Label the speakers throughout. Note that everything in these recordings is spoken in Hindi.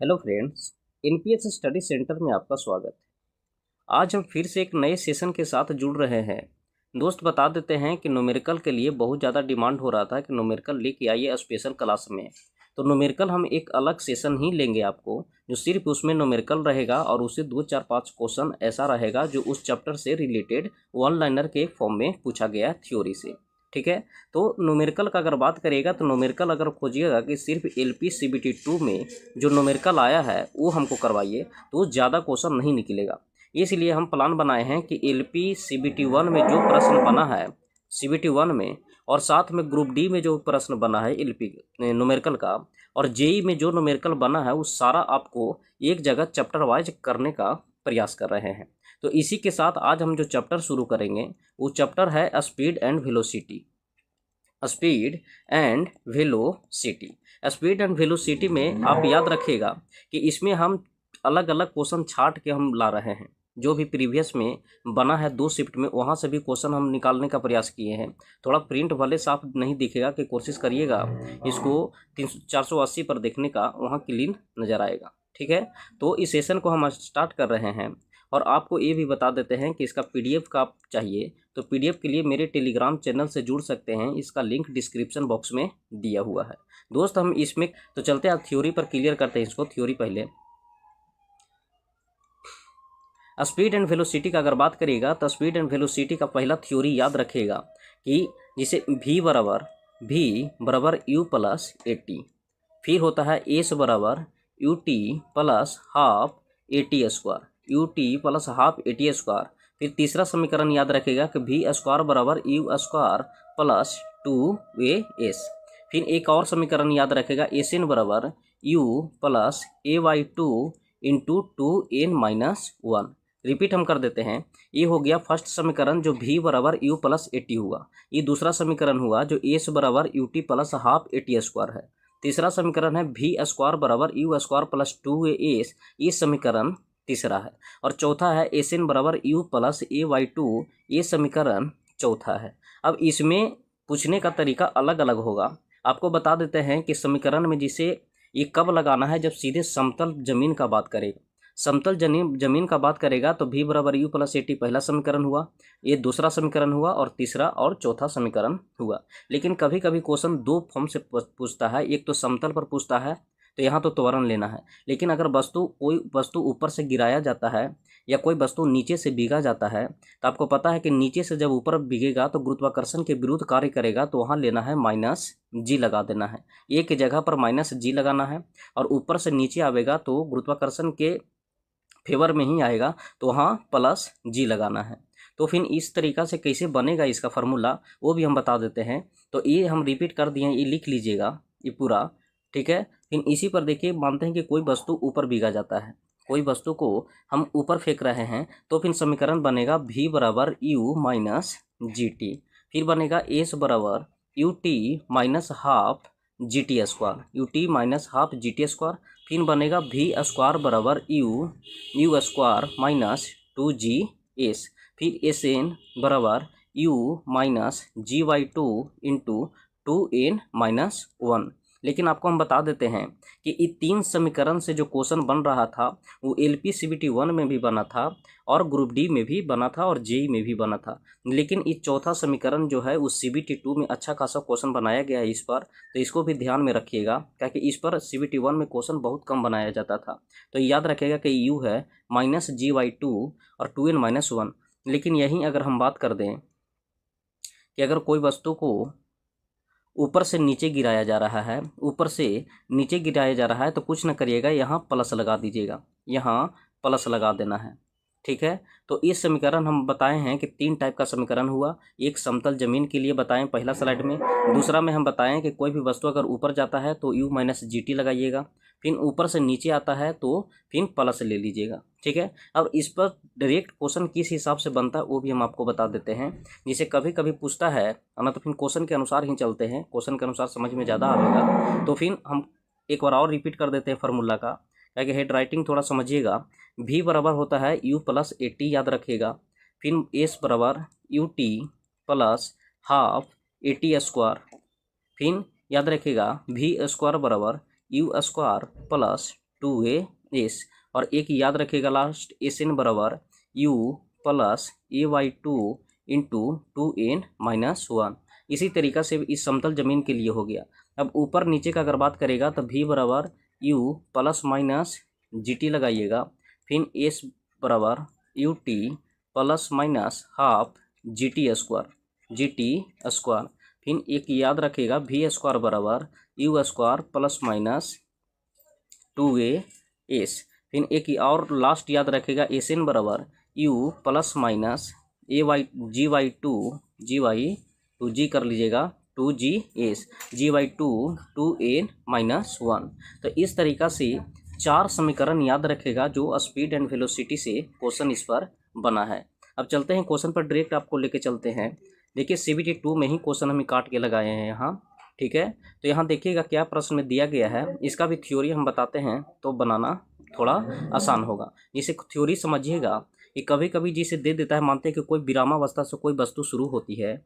Speaker 1: Hello friends, NPS study centre में आपका स्वागत है। आज हम फिर से एक नए सेशन के साथ जुड़ रहे हैं। दोस्त बता देते हैं कि न्यूमेरिकल के लिए बहुत ज़्यादा डिमांड हो रहा था कि न्यूमेरिकल लेके आइए स्पेशल क्लास में। तो न्यूमेरिकल हम एक अलग सेशन ही लेंगे आपको, जो सिर्फ उसमें न्यूमेरिकल रहेगा और उससे 2 4 5 क्वेश्चन ऐसा रहेगा जो उस चैप्टर से रिलेटेड वन लाइनर के फॉर्म में पूछा गया थ्योरी से। ठीक है। तो न्यूमेरिकल का अगर बात करिएगा तो न्यूमेरिकल अगर खोजिएगा कि सिर्फ एलपी सीबीटी 2 में जो न्यूमेरिकल आया है वो हमको करवाइए तो ज़्यादा क्वेश्चन नहीं निकलेगा। इसलिए हम प्लान बनाए हैं कि एलपी सीबीटी 1 में जो प्रश्न बना है सीबीटी 1 में, और साथ में ग्रुप डी में जो प्रश्न बना है एलपी न्यूमेरिकल का, और जेई में जो न्यूमेरिकल बना है वो सारा आपको एक जगह चैप्टर वाइज करने का प्रयास कर रहे हैं। तो इसी के साथ आज हम जो चैप्टर शुरू करेंगे वो चैप्टर है speed and velocity. Speed and velocity. Speed and velocity में आप याद रखिएगा कि इसमें हम अलग अलग क्वेश्चन छाट के हम ला रहे हैं। जो भी प्रीवियस में बना है 2 शिफ्ट में, वहाँ से भी क्वेश्चन हम निकालने का प्रयास किए हैं। थोड़ा प्रिंट वाले साफ नहीं दिखेगा कि कोशिश करिएगा इसको 480 पर देखने का, वहाँ क्लीन नज़र आएगा। ठीक है। तो इस सेशन को हम स्टार्ट कर रहे हैं और आपको ये भी बता देते हैं कि इसका पीडीएफ का आप चाहिए तो पीडीएफ के लिए मेरे टेलीग्राम चैनल से जुड़ सकते हैं। इसका लिंक डिस्क्रिप्शन बॉक्स में दिया हुआ है। दोस्त हम इसमें तो चलते हैं, थ्योरी पर क्लियर करते हैं इसको। थ्योरी पहले स्पीड एंड वेलोसिटी का अगर बात करिएगा तो स्पीड एंड वेलोसिटी का पहला थ्योरी याद रखिएगा कि जिसे v बराबर u प्लस ए टी, फिर होता है s बराबर u t plus half a t square, u t plus half a t square. फिर तीसरा समीकरण याद रखेगा कि वी स्क्वायर बराबर u square plus 2a s। फिर एक और समीकरण याद रखेगा एस एन बराबर u plus a Y two into 2n-1। Repeat हम कर देते हैं। ये हो गया फर्स्ट समीकरण जो v बराबर u प्लस ए टी हुआ। ये दूसरा समीकरण हुआ जो s बराबर u t plus half a t square है। तीसरा समीकरण है v स्क्वायर बराबर u square plus 2a s, ये समीकरण तीसरा है। और चौथा है एस एन बराबर u plus a Y two, ये समीकरण चौथा है। अब इसमें पूछने का तरीका अलग अलग होगा। आपको बता देते हैं कि समीकरण में जिसे ये कब लगाना है, जब सीधे समतल जमीन का बात करेगा। समतल जमीन का बात करेगा तो v बराबर यू प्लस ए टी पहला समीकरण हुआ, ये दूसरा समीकरण हुआ, और तीसरा और चौथा समीकरण हुआ। लेकिन कभी कभी क्वेश्चन 2 फॉर्म से पूछता है। एक तो समतल पर पूछता है तो यहाँ तो त्वरण लेना है। लेकिन अगर कोई वस्तु ऊपर से गिराया जाता है या कोई वस्तु नीचे से भीगा जाता है तो आपको पता है कि नीचे से जब ऊपर भीगेगा तो गुरुत्वाकर्षण के विरुद्ध कार्य करेगा, तो वहाँ लेना है माइनस जी लगा देना है। एक जगह पर माइनस जी लगाना है, और ऊपर से नीचे आवेगा तो गुरुत्वाकर्षण के फेवर में ही आएगा, तो वहाँ प्लस जी लगाना है। तो फिर इस तरीक़ा से कैसे बनेगा इसका फार्मूला वो भी हम बता देते हैं। तो ये हम रिपीट कर दिए, ये लिख लीजिएगा ये पूरा। ठीक है। फिर इसी पर देखिए, मानते हैं कि कोई वस्तु ऊपर भीगा जाता है, कोई वस्तु को हम ऊपर फेंक रहे हैं, तो फिर समीकरण बनेगा v बराबर यू माइनस जी टी। फिर बनेगा एस बराबर u T minus half G T square, u T minus half G T square. फिर बनेगा v स्क्वायर बराबर u square minus 2g s। फिर एस एन बराबर u माइनस जी वाई टू इंटू 2n-1। लेकिन आपको हम बता देते हैं कि ये 3 समीकरण से जो क्वेश्चन बन रहा था वो एलपी सीबीटी 1 में भी बना था, और ग्रुप डी में भी बना था, और जेई में भी बना था। लेकिन ये चौथा समीकरण जो है उस सीबीटी 2 में अच्छा खासा क्वेश्चन बनाया गया है इस पर, तो इसको भी ध्यान में रखिएगा, क्योंकि इस पर सीबीटी 1 में क्वेश्चन बहुत कम बनाया जाता था। तो याद रखिएगा कि यू है माइनस जी वाई टू और 2n-1। लेकिन यहीं अगर हम बात कर दें कि अगर कोई वस्तु को ऊपर से नीचे गिराया जा रहा है, ऊपर से नीचे गिराया जा रहा है, तो कुछ ना करिएगा, यहाँ प्लस लगा दीजिएगा, यहाँ प्लस लगा देना है। ठीक है। तो इस समीकरण हम बताए हैं कि 3 टाइप का समीकरण हुआ। एक समतल जमीन के लिए बताएं पहला स्लाइड में, दूसरा में हम बताएं कि कोई भी वस्तु अगर ऊपर जाता है तो u माइनस जी टी लगाइएगा, फिर ऊपर से नीचे आता है तो फिर प्लस ले लीजिएगा। ठीक है। अब इस पर डायरेक्ट क्वेश्चन किस हिसाब से बनता है वो भी हम आपको बता देते हैं। जिसे कभी कभी पूछता है ना, तो फिर क्वेश्चन के अनुसार ही चलते हैं, क्वेश्चन के अनुसार समझ में ज़्यादा आएगा। तो फिर हम एक बार और रिपीट कर देते हैं फार्मूला का, क्या हेड राइटिंग थोड़ा समझिएगा। v बराबर होता है u प्लस ए टी, याद रखिएगा। फिर s बराबर u t plus half a t square. फिर याद रखिएगा v स्क्वायर बराबर यू स्क्वायर प्लस 2a(s) और एक याद रखिएगा लास्ट, Sn बराबर u plus a/2 into 2n-1। इसी तरीका से इस समतल जमीन के लिए हो गया। अब ऊपर नीचे का अगर बात करेगा तो v बराबर u प्लस माइनस gt लगाइएगा, फिर s बराबर ut plus minus half gt², फिर एक याद रखेगा v² बराबर u² प्लस माइनस 2a(s), फिर एक और लास्ट याद रखेगा Sn बराबर u प्लस माइनस g कर लीजिएगा 2gs g/2 2n-1। तो इस तरीका से 4 समीकरण याद रखेगा जो स्पीड एंड वेलोसिटी से क्वेश्चन इस पर बना है। अब चलते हैं क्वेश्चन पर, डायरेक्ट आपको लेके चलते हैं। देखिए CBT 2 में ही क्वेश्चन हम काट के लगाए हैं यहाँ, ठीक है। तो यहाँ देखिएगा क्या प्रश्न में दिया गया है, इसका भी थ्योरी हम बताते हैं तो बनाना थोड़ा आसान होगा। जिसे थ्योरी समझिएगा कि कभी कभी जिसे दे देता है, मानते हैं कि कोई विरामावस्था से कोई वस्तु शुरू होती है,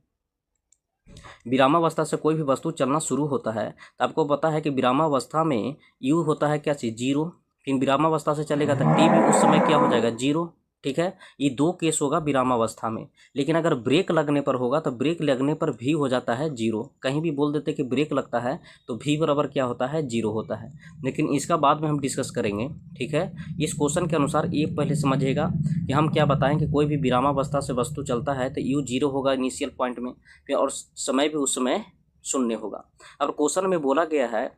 Speaker 1: विरामावस्था से कोई भी वस्तु चलना शुरू होता है, तो आपको पता है कि विरामावस्था में u होता है क्या चीज़, 0। फिर विरामावस्था से चलेगा तो t भी उस समय क्या हो जाएगा, 0, ठीक है। ये 2 केस होगा विरामावस्था में। लेकिन अगर ब्रेक लगने पर होगा तो ब्रेक लगने पर भी हो जाता है 0। कहीं भी बोल देते कि ब्रेक लगता है तो v बराबर क्या होता है, 0 होता है। लेकिन इसका बाद में हम डिस्कस करेंगे, ठीक है। इस क्वेश्चन के अनुसार ये पहले समझिएगा कि हम क्या बताएं कि कोई भी विरामावस्था से वस्तु चलता है तो u 0 होगा इनिशियल पॉइंट में, फिर और समय भी उस समय 0 होगा। अब क्वेश्चन में बोला गया है,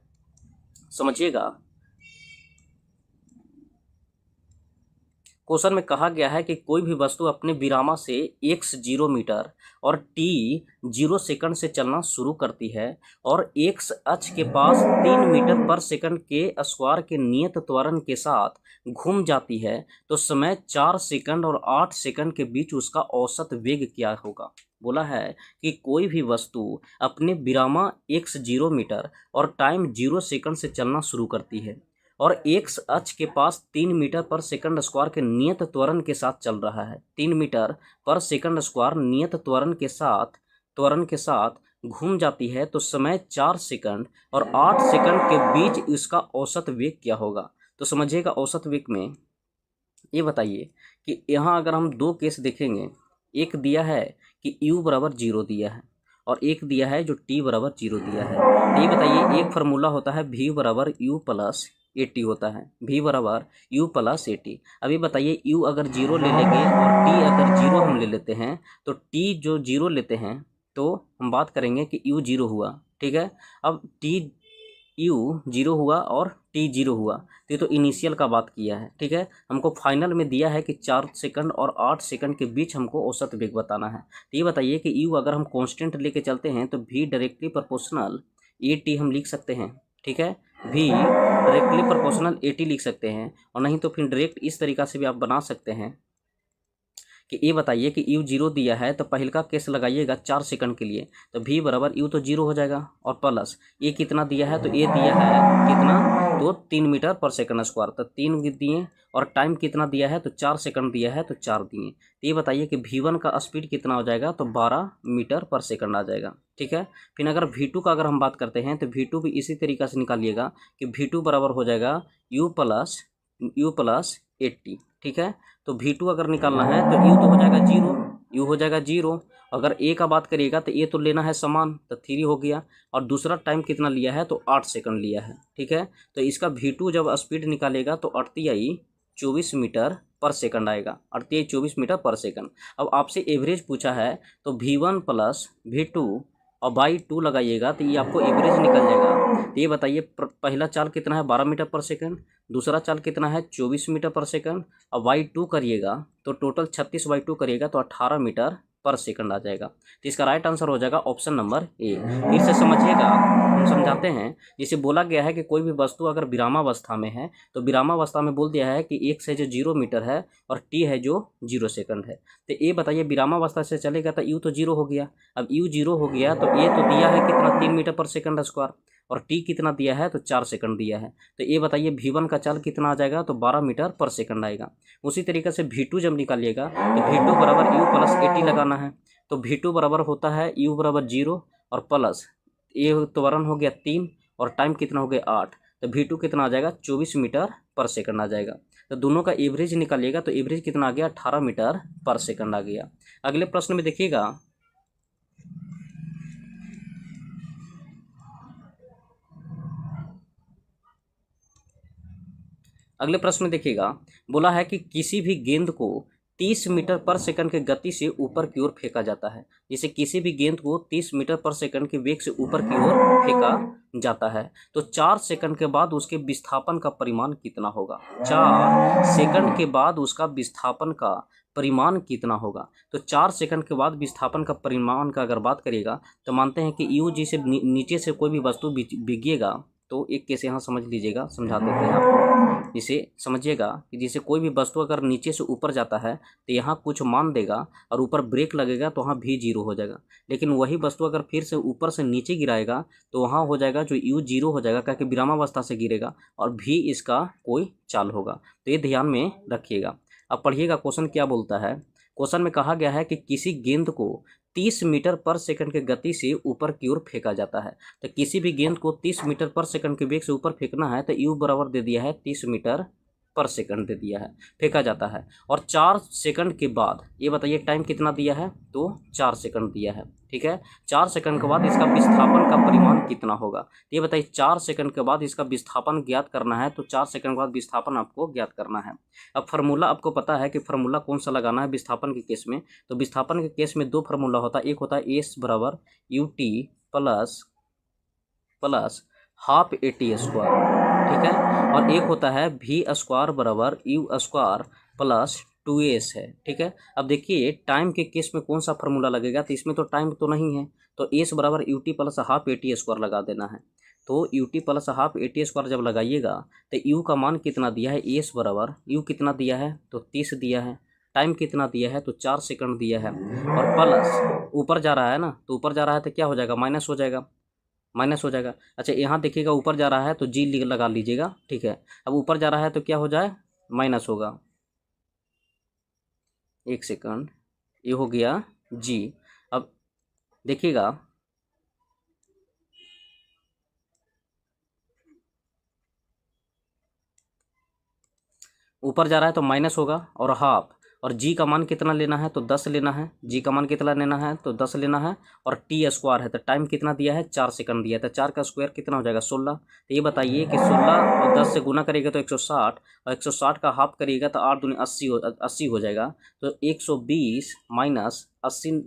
Speaker 1: समझिएगा, क्वेश्चन में कहा गया है कि कोई भी वस्तु अपने विरामा से x 0 मीटर और t 0 सेकंड से चलना शुरू करती है और x अक्ष के पास 3 मीटर पर सेकंड के स्क्वायर के नियत त्वरण के साथ घूम जाती है, तो समय 4 सेकंड और 8 सेकंड के बीच उसका औसत वेग क्या होगा। बोला है कि कोई भी वस्तु अपने विरामा x 0 मीटर और टाइम 0 सेकंड से चलना शुरू करती है और x अक्ष के पास 3 मीटर पर सेकंड स्क्वायर के नियत त्वरण के साथ चल रहा है। 3 मीटर पर सेकंड स्क्वायर नियत त्वरण के साथ घूम जाती है, तो समय 4 सेकंड और 8 सेकंड के बीच इसका औसत वेग क्या होगा। तो समझिएगा, औसत वेग में ये बताइए कि यहाँ अगर हम 2 केस देखेंगे, एक दिया है कि u बराबर 0 दिया है और एक दिया है जो t बराबर 0 दिया है। तो ये बताइए, एक फार्मूला होता है v बराबर u प्लस AT होता है, v बराबर u प्लस AT। अभी बताइए u अगर 0 ले लेंगे और t अगर 0 हम ले लेते हैं, तो t जो 0 लेते हैं तो हम बात करेंगे कि u 0 हुआ, ठीक है। अब u 0 हुआ और t 0 हुआ, तो ये तो इनिशियल का बात किया है, ठीक है। हमको फाइनल में दिया है कि 4 सेकंड और 8 सेकंड के बीच हमको औसत वेग बताना है। तो ये बताइए कि u अगर हम कांस्टेंट लेके चलते हैं तो v डायरेक्टली प्रोपोर्शनल AT हम लिख सकते हैं, ठीक है। v डायरेक्टली प्रोपोर्शनल AT लिख सकते हैं, और नहीं तो फिर डायरेक्ट इस तरीका से भी आप बना सकते हैं कि ये बताइए कि u 0 दिया है तो पहल का केस लगाइएगा 4 सेकंड के लिए, तो v बराबर u तो 0 हो जाएगा और प्लस a कितना दिया है, तो a दिया है कितना, तो 3 मीटर पर सेकंड स्क्वायर, तो 3 दिए, और टाइम कितना दिया है, तो 4 सेकंड दिया है तो 4 दिए। तो ये बताइए कि v1 का स्पीड कितना हो जाएगा, तो 12 मीटर पर सेकंड आ जाएगा, ठीक है। फिर अगर v2 का अगर हम बात करते हैं तो v2 भी इसी तरीका से निकालिएगा कि v2 बराबर हो जाएगा u प्लस 80, ठीक है। तो v2 अगर निकालना है तो u तो हो जाएगा 0, u हो जाएगा 0। अगर a का बात करिएगा तो a तो लेना है समान, तो 3 हो गया, और दूसरा टाइम कितना लिया है, तो 8 सेकंड लिया है, ठीक है। तो इसका v2 जब स्पीड निकालेगा तो 24 मीटर पर सेकंड आएगा, 24 मीटर पर सेकंड। अब आपसे एवरेज पूछा है तो v1 प्लस v2 और बाई 2 लगाइएगा तो ये आपको एवरेज निकल जाएगा। तो ये बताइए पहला चाल कितना है, 12 मीटर पर सेकंड, दूसरा चाल कितना है, 24 मीटर पर सेकंड, और y2 करिएगा तो टोटल 36/2 करिएगा तो 18 मीटर पर सेकंड आ जाएगा। तो इसका राइट आंसर हो जाएगा ऑप्शन नंबर ए। फिर से समझिएगा, हम समझाते हैं। जिसे बोला गया है कि कोई भी वस्तु अगर विरामावस्था में है, तो विरामावस्था में बोल दिया है कि x है जो 0 मीटर है और t है जो 0 सेकंड है। तो ये बताइए विरामावस्था से चलेगा तो u तो 0 हो गया। अब u 0 हो गया तो a तो दिया है कितना, 3 मीटर पर सेकंड स्क्वायर, और t कितना दिया है, तो 4 सेकंड दिया है। तो ये बताइए v1 का चाल कितना आ जाएगा, तो 12 मीटर पर सेकंड आएगा। उसी तरीके से v2 जब निकालिएगा तो v2 बराबर u प्लस 80 लगाना है। तो v2 बराबर होता है u बराबर 0 और प्लस a त्वरण हो गया 3 और टाइम कितना हो गया 8, तो v2 कितना आ जाएगा, 24 मीटर पर सेकंड आ जाएगा। तो दोनों का एवरेज निकालिएगा तो एवरेज कितना आ गया, 18 मीटर पर सेकंड आ गया। अगले प्रश्न में देखिएगा, अगले प्रश्न में देखिएगा, बोला है कि किसी भी गेंद को 30 मीटर पर सेकंड के गति से ऊपर की ओर फेंका जाता है। जैसे किसी भी गेंद को 30 मीटर पर सेकंड के वेग से ऊपर की ओर फेंका जाता है तो 4 सेकंड के बाद उसके विस्थापन का परिमाण कितना होगा। 4 सेकंड के बाद उसका विस्थापन का परिमाण कितना होगा। तो 4 सेकंड के बाद विस्थापन का परिमाण का अगर बात करिएगा तो मानते हैं कि यू जी से नीचे से कोई भी वस्तु बिगिएगा तो एक केस यहाँ समझ लीजिएगा, समझा देते हैं आपको। इसे समझिएगा कि जैसे कोई भी वस्तु अगर नीचे से ऊपर जाता है तो यहाँ कुछ मान देगा और ऊपर ब्रेक लगेगा तो वहाँ भी जीरो हो जाएगा। लेकिन वही वस्तु अगर फिर से ऊपर से नीचे गिराएगा तो वहाँ हो जाएगा जो यू जीरो हो जाएगा, क्योंकि विरामावस्था से गिरेगा और भी इसका कोई चाल होगा। तो ये ध्यान में रखिएगा। अब पढ़िएगा क्वेश्चन क्या बोलता है। क्वेश्चन में कहा गया है कि किसी गेंद को 30 मीटर पर सेकंड के गति से ऊपर की ओर फेंका जाता है। तो किसी भी गेंद को 30 मीटर पर सेकंड के वेग से ऊपर फेंकना है तो यू बराबर दे दिया है 30 मीटर पर सेकंड दे दिया है, फेंका जाता है। और 4 सेकंड के बाद ये बताइए टाइम कितना दिया है, तो 4 सेकंड दिया है। ठीक है, 4 सेकंड के बाद इसका विस्थापन का परिमाण कितना होगा। ये बताइए 4 सेकंड के बाद इसका विस्थापन ज्ञात करना है तो 4 सेकंड के बाद विस्थापन आपको ज्ञात करना है। अब फार्मूला आपको पता है कि फार्मूला कौन सा लगाना है विस्थापन के केस में। तो विस्थापन के केस में दो फार्मूला होता है, एक होता है एस बराबर u t plus half a t square, ठीक है, और एक होता है वी स्क्वायर बराबर यू स्क्वायर प्लस 2s है। ठीक है, अब देखिए टाइम के केस में कौन सा फार्मूला लगेगा, तो इसमें तो टाइम तो नहीं है तो एस बराबर u t plus half a t square लगा देना है। तो you t plus half a t square जब लगाइएगा तो यू का मान कितना दिया है, एस बराबर यू कितना दिया है तो 30 दिया है, टाइम कितना दिया है तो 4 सेकंड दिया है, और प्लस ऊपर जा रहा है ना, तो ऊपर जा रहा है तो क्या हो जाएगा, माइनस हो जाएगा, माइनस हो जाएगा। अच्छा यहाँ देखिएगा ऊपर जा रहा है तो जी लगा लीजिएगा। ठीक है, अब ऊपर जा रहा है तो क्या हो जाए, माइनस होगा, एक सेकंड, ये हो गया जी। अब देखिएगा ऊपर जा रहा है तो माइनस होगा और हाफ, और जी का मान कितना लेना है तो 10 लेना है, जी का मान कितना लेना है तो 10 लेना है, और टी स्क्वायर है तो टाइम कितना दिया है 4 सेकंड दिया है, तो 4 का स्क्वायर कितना हो जाएगा 16। तो ये बताइए कि 16 और 10 से गुना करिएगा तो 160, और 160 का हाफ करिएगा तो 8 दूनी 80 हो जाएगा। तो 120 माइनस 80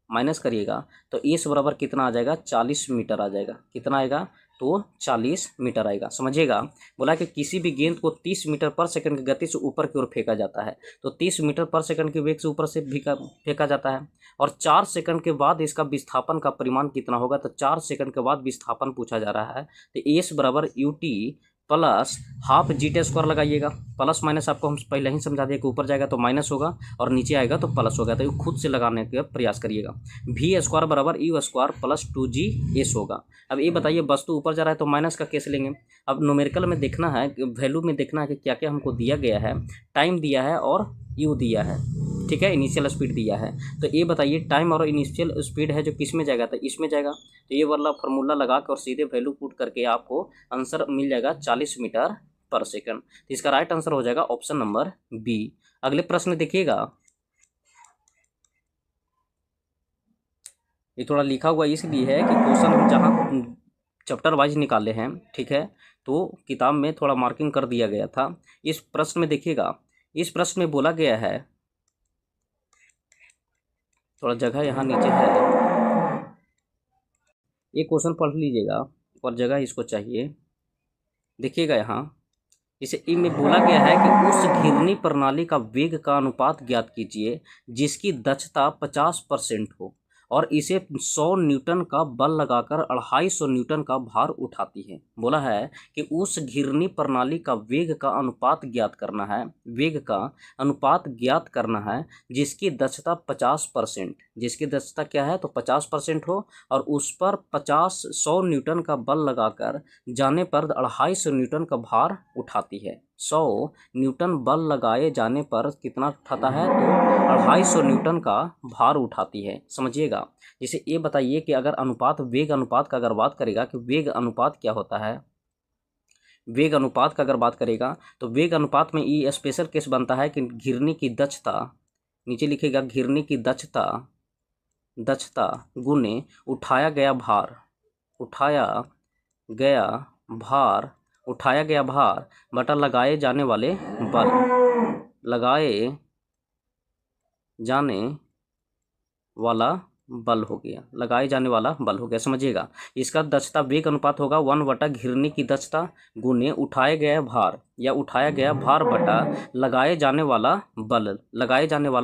Speaker 1: माइनस करिएगा तो एस बराबर कितना आ जाएगा, 40 मीटर आ जाएगा। कितना आएगा तो 40 मीटर आएगा। समझिएगा, बोला कि किसी भी गेंद को 30 मीटर पर सेकंड की गति से ऊपर की ओर फेंका जाता है तो 30 मीटर पर सेकंड के वेग से ऊपर से फेंका जाता है, और 4 सेकंड के बाद इसका विस्थापन का परिमाण कितना होगा। तो 4 सेकंड के बाद विस्थापन पूछा जा रहा है तो एस बराबर u t plus half G T square लगाइएगा। प्लस माइनस आपको हम पहले ही समझा दिया कि ऊपर जाएगा तो माइनस होगा और नीचे आएगा तो प्लस होगा, तो खुद से लगाने का प्रयास करिएगा। वी स्क्वायर बराबर यू स्क्वायर प्लस 2g होगा। अब ये बताइए वस्तु ऊपर जा रहा है तो माइनस का केस लेंगे। अब न्यूमेरिकल में देखना है, वैल्यू में देखना है कि क्या क्या हमको दिया गया है, टाइम दिया है और यू दिया है, ठीक है, इनिशियल स्पीड दिया है। तो ये बताइए टाइम और इनिशियल स्पीड है जो किस में जाएगा, तो इसमें जाएगा। तो ये वाला फार्मूला लगा कर और सीधे वैल्यू पुट करके आपको आंसर मिल जाएगा 40 मीटर पर सेकंड। तो इसका राइट आंसर हो जाएगा ऑप्शन नंबर बी। अगले प्रश्न देखिएगा, ये थोड़ा लिखा हुआ इसलिए है कि क्वेश्चन हम जहाँ चैप्टर वाइज निकाले हैं, ठीक है, तो किताब में थोड़ा मार्किंग कर दिया गया था। इस प्रश्न में देखिएगा, इस प्रश्न में बोला गया है, थोड़ा जगह यहाँ नीचे है, ये क्वेश्चन पढ़ लीजिएगा और जगह इसको चाहिए। देखिएगा यहाँ इसे इनमें बोला गया है कि उस घिरनी प्रणाली का वेग का अनुपात ज्ञात कीजिए जिसकी दक्षता 50% हो और इसे 100 न्यूटन का बल लगाकर 250 न्यूटन का भार उठाती है। बोला है कि उस घिरनी प्रणाली का वेग का अनुपात ज्ञात करना है, वेग का अनुपात ज्ञात करना है जिसकी दक्षता 50%, जिसकी दक्षता क्या है तो 50% हो और उस पर 100 न्यूटन का बल लगाकर जाने पर 250 न्यूटन का भार उठाती है। 100 न्यूटन बल लगाए जाने पर कितना उठाता है तो 250 न्यूटन का भार उठाती है। समझिएगा, जैसे ये बताइए कि अगर अनुपात वेग अनुपात का अगर बात करेगा कि वेग अनुपात क्या होता है, वेग अनुपात का अगर बात करेगा तो वेग अनुपात में ये स्पेशल केस बनता है कि घिरनी की दक्षता, नीचे लिखेगा घिरनी की दक्षता गुने उठाया गया भार, उठाया गया भार बटा लगाए जाने वाले बल, लगाए जाने वाला बल हो गया, लगाए जाने वाला बल हो गया। समझिएगा, इसका दक्षता वेग अनुपात होगा 1 बटा घिरनी की दक्षता गुने उठाए गया भार या उठाया गया भार बटा लगाए जाने वाला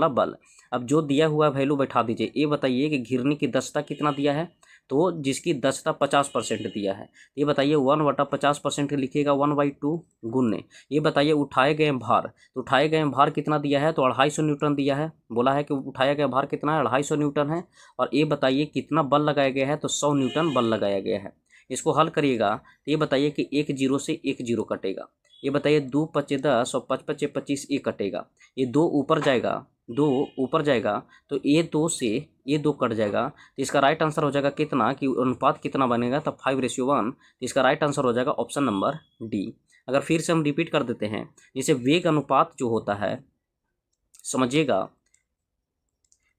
Speaker 1: बल। अब जो दिया हुआ वैल्यू बैठा दीजिए। ये बताइए कि घिरनी की दक्षता कितना दिया है, तो जिसकी दक्षता 50% दिया है, ये बताइए 1 बटा 50% लिखिएगा 1/2 गुने। ये बताइए उठाए गए भार, तो उठाए गए भार कितना दिया है, तो 250 न्यूटन दिया है। बोला है कि उठाया गया भार कितना है, 250 न्यूटन है। और ये बताइए कितना बल लगाया गया है, तो 100 न्यूटन बल लगाया गया है। इसको हल करिएगा तो ये बताइए कि एक जीरो से एक जीरो कटेगा। ये बताइए 2 पच्चे 10 और 5 पच्चे 25 ये कटेगा। ये 2 ऊपर जाएगा तो ये 2 से ये 2 कट जाएगा। तो इसका राइट आंसर हो जाएगा कितना, कि अनुपात कितना बनेगा, तब 5:1। तो इसका राइट आंसर हो जाएगा ऑप्शन नंबर डी। अगर फिर से हम रिपीट कर देते हैं, जैसे वेग अनुपात जो होता है, समझिएगा,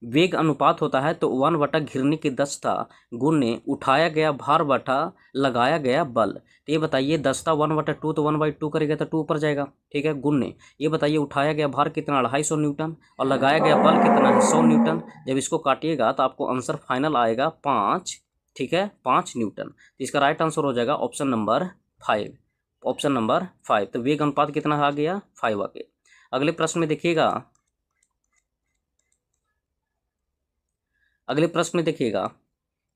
Speaker 1: वेग अनुपात होता है तो 1 बटा घिरनी की दक्षता गुने उठाया गया भार बटा लगाया गया बल। तो ये बताइए दक्षता 1/2 तो 1/2 करेगा तो 2 ऊपर जाएगा, ठीक है, गुने। ये बताइए उठाया गया भार कितना, 250 न्यूटन, और लगाया गया बल कितना है, 100 न्यूटन। जब इसको काटिएगा तो आपको आंसर फाइनल आएगा 5, ठीक है, 5 न्यूटन। तो इसका राइट आंसर हो जाएगा ऑप्शन नंबर 5, ऑप्शन नंबर 5। तो वेग अनुपात कितना आ गया, 5 आ गया। अगले प्रश्न में देखिएगा, अगले प्रश्न में देखिएगा,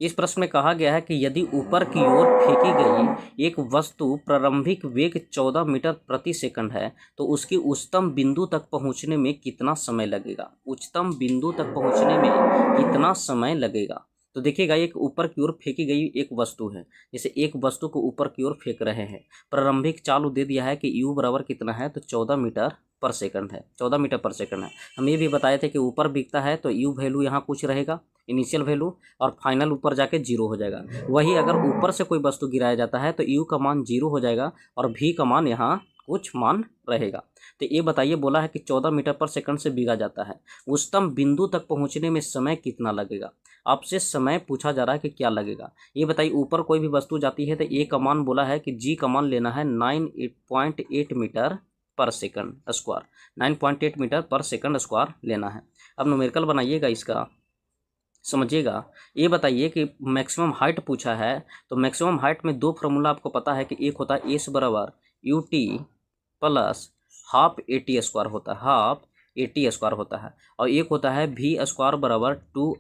Speaker 1: इस प्रश्न में कहा गया है कि यदि ऊपर की ओर फेंकी गई एक वस्तु प्रारंभिक वेग 14 मीटर प्रति सेकंड है तो उसकी उच्चतम बिंदु तक पहुंचने में कितना समय लगेगा, उच्चतम बिंदु तक पहुंचने में कितना समय लगेगा। तो देखिएगा, एक ऊपर की ओर फेंकी गई एक वस्तु है, जैसे एक वस्तु को ऊपर की ओर फेंक रहे हैं, प्रारंभिक चालू दे दिया है कि यू बराबर कितना है, तो 14 मीटर पर सेकंड है, 14 मीटर पर सेकंड है। हम ये भी बताए थे कि ऊपर बिकता है तो यू वैल्यू यहाँ कुछ रहेगा, इनिशियल वैल्यू, और फाइनल ऊपर जाके 0 हो जाएगा। वही अगर ऊपर से कोई वस्तु गिराया जाता है तो यू का मान 0 हो जाएगा और भी का मान यहाँ कुछ मान रहेगा। तो ये बताइए, बोला है कि 14 मीटर पर सेकंड से बिगा जाता है, उच्चतम बिंदु तक पहुँचने में समय कितना लगेगा। आपसे समय पूछा जा रहा है कि क्या लगेगा। ये बताइए, ऊपर कोई भी वस्तु जाती है तो ए का मान बोला है कि जी का मान लेना है 9.8 मीटर पर सेकंड स्क्वायर, 9.8 मीटर पर सेकंड स्क्वायर लेना है। अब न्यूमेरिकल बनाइएगा इसका, समझिएगा। ये बताइए कि मैक्सिमम हाइट पूछा है, तो मैक्सिमम हाइट में 2 फार्मूला आपको पता है कि एक होता है एस बराबर u t plus half a t square होता है, हाफ ए टी स्क्वायर होता है, और एक होता है भी स्क्वायर बराबर टू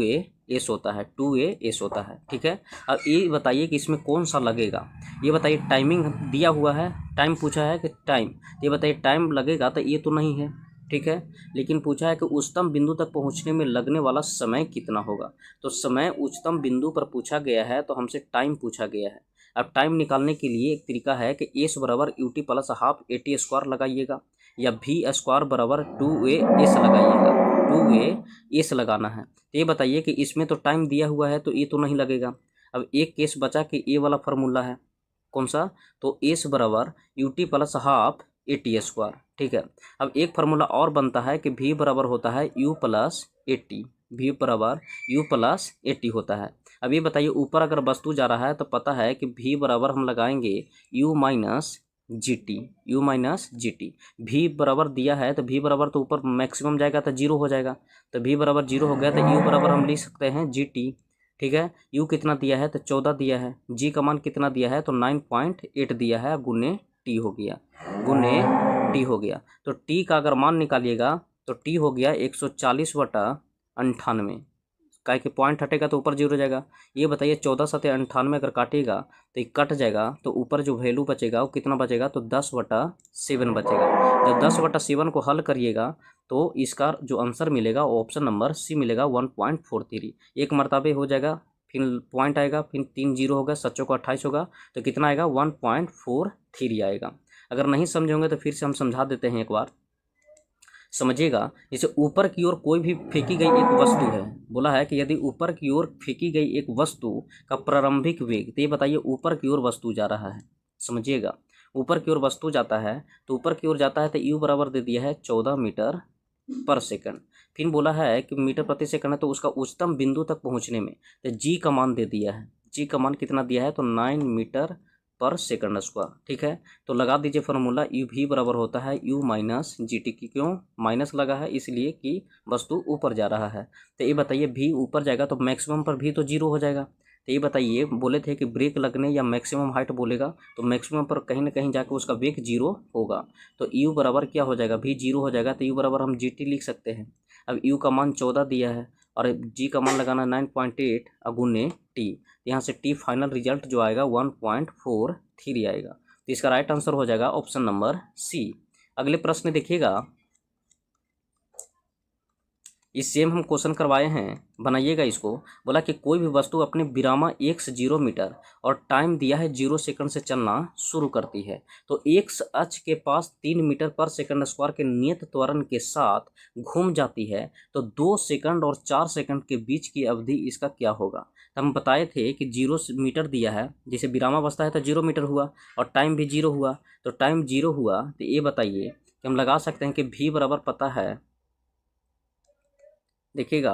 Speaker 1: ए एस होता है, 2a एस होता है, ठीक है। अब ये बताइए कि इसमें कौन सा लगेगा। ये बताइए, टाइमिंग दिया हुआ है, टाइम पूछा है कि टाइम, ये बताइए टाइम लगेगा तो ये तो नहीं है, ठीक है, लेकिन पूछा है कि उच्चतम बिंदु तक पहुंचने में लगने वाला समय कितना होगा। तो समय उच्चतम बिंदु पर पूछा गया है तो हमसे टाइम पूछा गया है। अब टाइम निकालने के लिए एक तरीका है कि एस बराबर u t plus half a t square लगाइएगा, या भी स्क्वायर बराबर 2a एस लगाइएगा, 2a एस लगाना है। तो ये बताइए कि इसमें तो टाइम दिया हुआ है तो ये तो नहीं लगेगा। अब एक केस बचा कि ए वाला फार्मूला है, कौन सा, तो एस बराबर u t plus half a t square, ठीक है। अब एक फार्मूला और बनता है कि भी बराबर होता है यू प्लस ए टी, भी बराबर यू प्लस ए टी होता है। अब ये बताइए, ऊपर अगर वस्तु जा रहा है तो पता है कि भी बराबर हम लगाएंगे you minus G T, you minus G T. भी बराबर दिया है तो भी बराबर तो ऊपर मैक्सिमम जाएगा तो 0 हो जाएगा, तो भी बराबर 0 हो गया तो यू बराबर हम लिख सकते हैं जी टी, ठीक है। यू कितना दिया है तो 14 दिया है, जी का मान कितना दिया है तो 9.8 दिया है, गुने टी हो गया, गुने टी हो गया। तो टी का अगर मान निकालिएगा तो टी हो गया 140/98, काहे कि पॉइंट हटेगा तो ऊपर 0 हो जाएगा। ये बताइए 14 सत्या 98 अगर काटेगा तो ये कट जाएगा, तो ऊपर जो वैल्यू बचेगा वो कितना बचेगा, तो 10/7 बचेगा। जब 10/7 को हल करिएगा तो इसका जो आंसर मिलेगा वो ऑप्शन नंबर सी मिलेगा, 1.43। एक मरतबे हो जाएगा, फिर पॉइंट आएगा, फिर 3 0 होगा, 7 को 28 होगा, तो कितना आएगा, 1.43 आएगा। अगर नहीं समझे होंगे तो फिर से हम समझा देते हैं एक बार, समझिएगा। जैसे ऊपर की ओर कोई भी फेंकी गई एक वस्तु है, बोला है कि यदि ऊपर की ओर फेंकी गई एक वस्तु का प्रारंभिक वेग, तो ये बताइए ऊपर की ओर वस्तु जा रहा है, समझिएगा, ऊपर की ओर वस्तु जाता है तो ऊपर की ओर जाता है तो यू बराबर दे दिया है 14 मीटर पर सेकंड। फिर बोला है कि मीटर प्रति सेकंड है तो उसका उच्चतम बिंदु तक पहुंचने में तो जी का मान दे दिया है। जी का मान कितना दिया है तो 9 मीटर पर सेकंड स्क्वायर। ठीक है, तो लगा दीजिए फॉर्मूला, यू भी बराबर होता है यू माइनस जी टी की। क्यों माइनस लगा है? इसलिए कि वस्तु ऊपर जा रहा है। तो ये बताइए भी ऊपर जाएगा तो मैक्सिमम पर भी तो जीरो हो जाएगा। तो ये बताइए, बोले थे कि ब्रेक लगने या मैक्सिमम हाइट बोलेगा तो मैक्सिमम पर कहीं ना कहीं जाकर उसका वेग जीरो होगा। तो यू बराबर क्या हो जाएगा? भी जीरो हो जाएगा। तो यू बराबर हम जी टी लिख सकते हैं। अब यू का मान 14 दिया है और जी का मान लगाना 9.8 गुने टी। यहाँ से टी फाइनल रिजल्ट जो आएगा 1.43 आएगा। तो इसका राइट आंसर हो जाएगा ऑप्शन नंबर सी। अगले प्रश्न देखिएगा, इस सेम हम क्वेश्चन करवाए हैं, बनाइएगा इसको। बोला कि कोई भी वस्तु अपने विरामा x 0 मीटर और टाइम दिया है 0 सेकंड से चलना शुरू करती है तो x अक्ष के पास 3 मीटर पर सेकंड स्क्वायर के नियत त्वरण के साथ घूम जाती है तो 2 सेकंड और 4 सेकंड के बीच की अवधि इसका क्या होगा। तो हम बताए थे कि 0 मीटर दिया है, जैसे विरामा अवस्था है तो 0 मीटर हुआ और टाइम भी 0 हुआ। तो टाइम 0 हुआ तो ये बताइए कि हम लगा सकते हैं कि v बराबर पता है, देखिएगा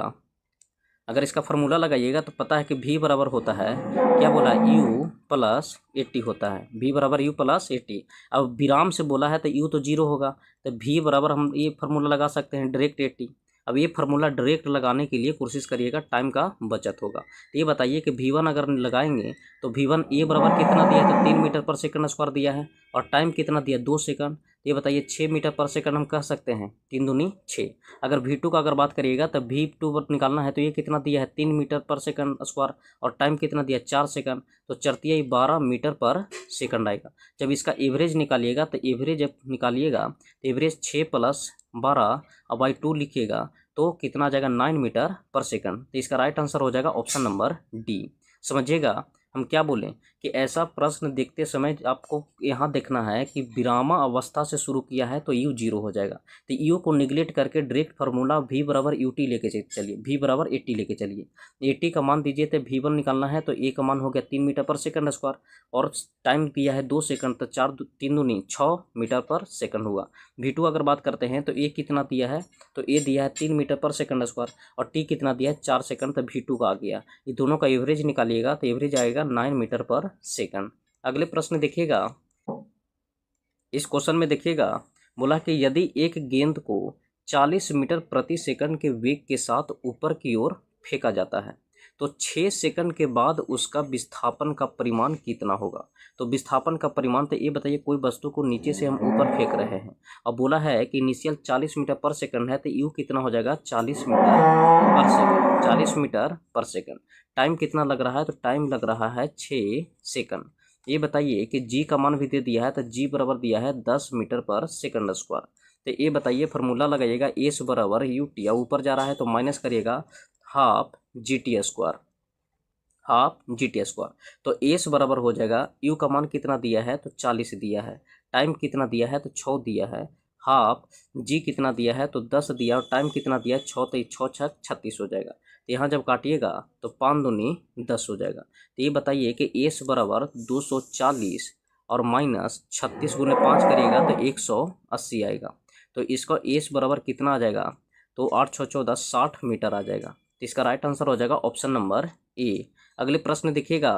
Speaker 1: अगर इसका फॉर्मूला लगाइएगा तो पता है कि v बराबर होता है, क्या बोला, u प्लस 80 होता है। v बराबर u प्लस 80। अब विराम से बोला है तो u तो 0 होगा तो v बराबर हम ये फार्मूला लगा सकते हैं डायरेक्ट 80। अब ये फार्मूला डायरेक्ट लगाने के लिए कोशिश करिएगा, टाइम का बचत होगा। तो ये बताइए कि v1 अगर लगाएंगे तो v1 ए बराबर कितना दिया है तो 3 मीटर पर सेकंड स्क्वायर दिया है और टाइम कितना दिया 2 सेकंड। ये बताइए 6 मीटर पर सेकंड हम कह सकते हैं, 3 दूनी 6। अगर V2 का अगर बात करिएगा तो V2 निकालना है तो ये कितना दिया है 3 मीटर पर सेकंड स्क्वायर और टाइम कितना दिया 4 सेकंड। तो चरतिया 12 मीटर पर सेकंड आएगा। जब इसका एवरेज निकालिएगा तो एवरेज जब निकालिएगा तो एवरेज 6 + 12 और बाई 2 लिखिएगा तो कितना आ जाएगा 9 मीटर पर सेकंड। तो इसका राइट आंसर हो जाएगा ऑप्शन नंबर डी। समझिएगा हम क्या बोलें कि ऐसा प्रश्न देखते समय आपको यहाँ देखना है कि विरामा अवस्था से शुरू किया है तो यू 0 हो जाएगा। तो यू को निगलेक्ट करके डायरेक्ट फार्मूला v बराबर यू टी लेके चलिए, v बराबर 80 लेके चलिए। 80 का मान दीजिए तो v1 निकालना है तो a का मान हो गया 3 मीटर पर सेकंड स्क्वायर और टाइम दिया है 2 सेकंड तो 3 दूनी 6 मीटर पर सेकंड हुआ। v2 अगर बात करते हैं तो a कितना दिया है तो a दिया है 3 मीटर पर सेकंड स्क्वायर और t कितना दिया है 4 सेकंड तो v2 का आ गया। ये दोनों का एवरेज निकालिएगा तो एवरेज आएगा 9 मीटर पर सेकंड। अगले प्रश्न देखिएगा, इस क्वेश्चन में देखिएगा बोला कि यदि एक गेंद को 40 मीटर प्रति सेकंड के वेग के साथ ऊपर की ओर फेंका जाता है तो 6 सेकंड के बाद उसका विस्थापन का परिमाण कितना होगा। तो विस्थापन का परिमाण, तो ये बताइए कोई वस्तु को नीचे से हम ऊपर फेंक रहे हैं और बोला है कि इनिशियल 40 मीटर पर सेकंड है तो यू कितना हो जाएगा 40 मीटर पर सेकंड। 40 मीटर पर सेकंड। टाइम कितना लग रहा है तो टाइम लग रहा है 6 सेकंड। ये बताइए कि जी का मान भी दे दिया है तो जी बराबर दिया है 10 मीटर पर सेकंड स्क्वायर। तो ये बताइए फार्मूला लगाइएगा एस बराबर यू टी, ऊपर जा रहा है तो माइनस करिएगा half G T square, half G T square. तो एस बराबर हो जाएगा, यू का मान कितना दिया है तो 40 दिया है, टाइम कितना दिया है तो 6 दिया है, हाफ जी कितना दिया है तो 10 दिया और टाइम कितना दिया है 6, तो 6 × 36 हो जाएगा। तो यहाँ जब काटिएगा तो 5 दूनी 10 हो जाएगा। तो ये बताइए कि एस बराबर 240 और माइनस 36 × 5 करिएगा तो 180 आएगा। तो इसका एस बराबर कितना आ जाएगा तो 8 × 6 = 14 60 मीटर आ जाएगा। तो इसका राइट आंसर हो जाएगा ऑप्शन नंबर ए। अगले प्रश्न देखिएगा,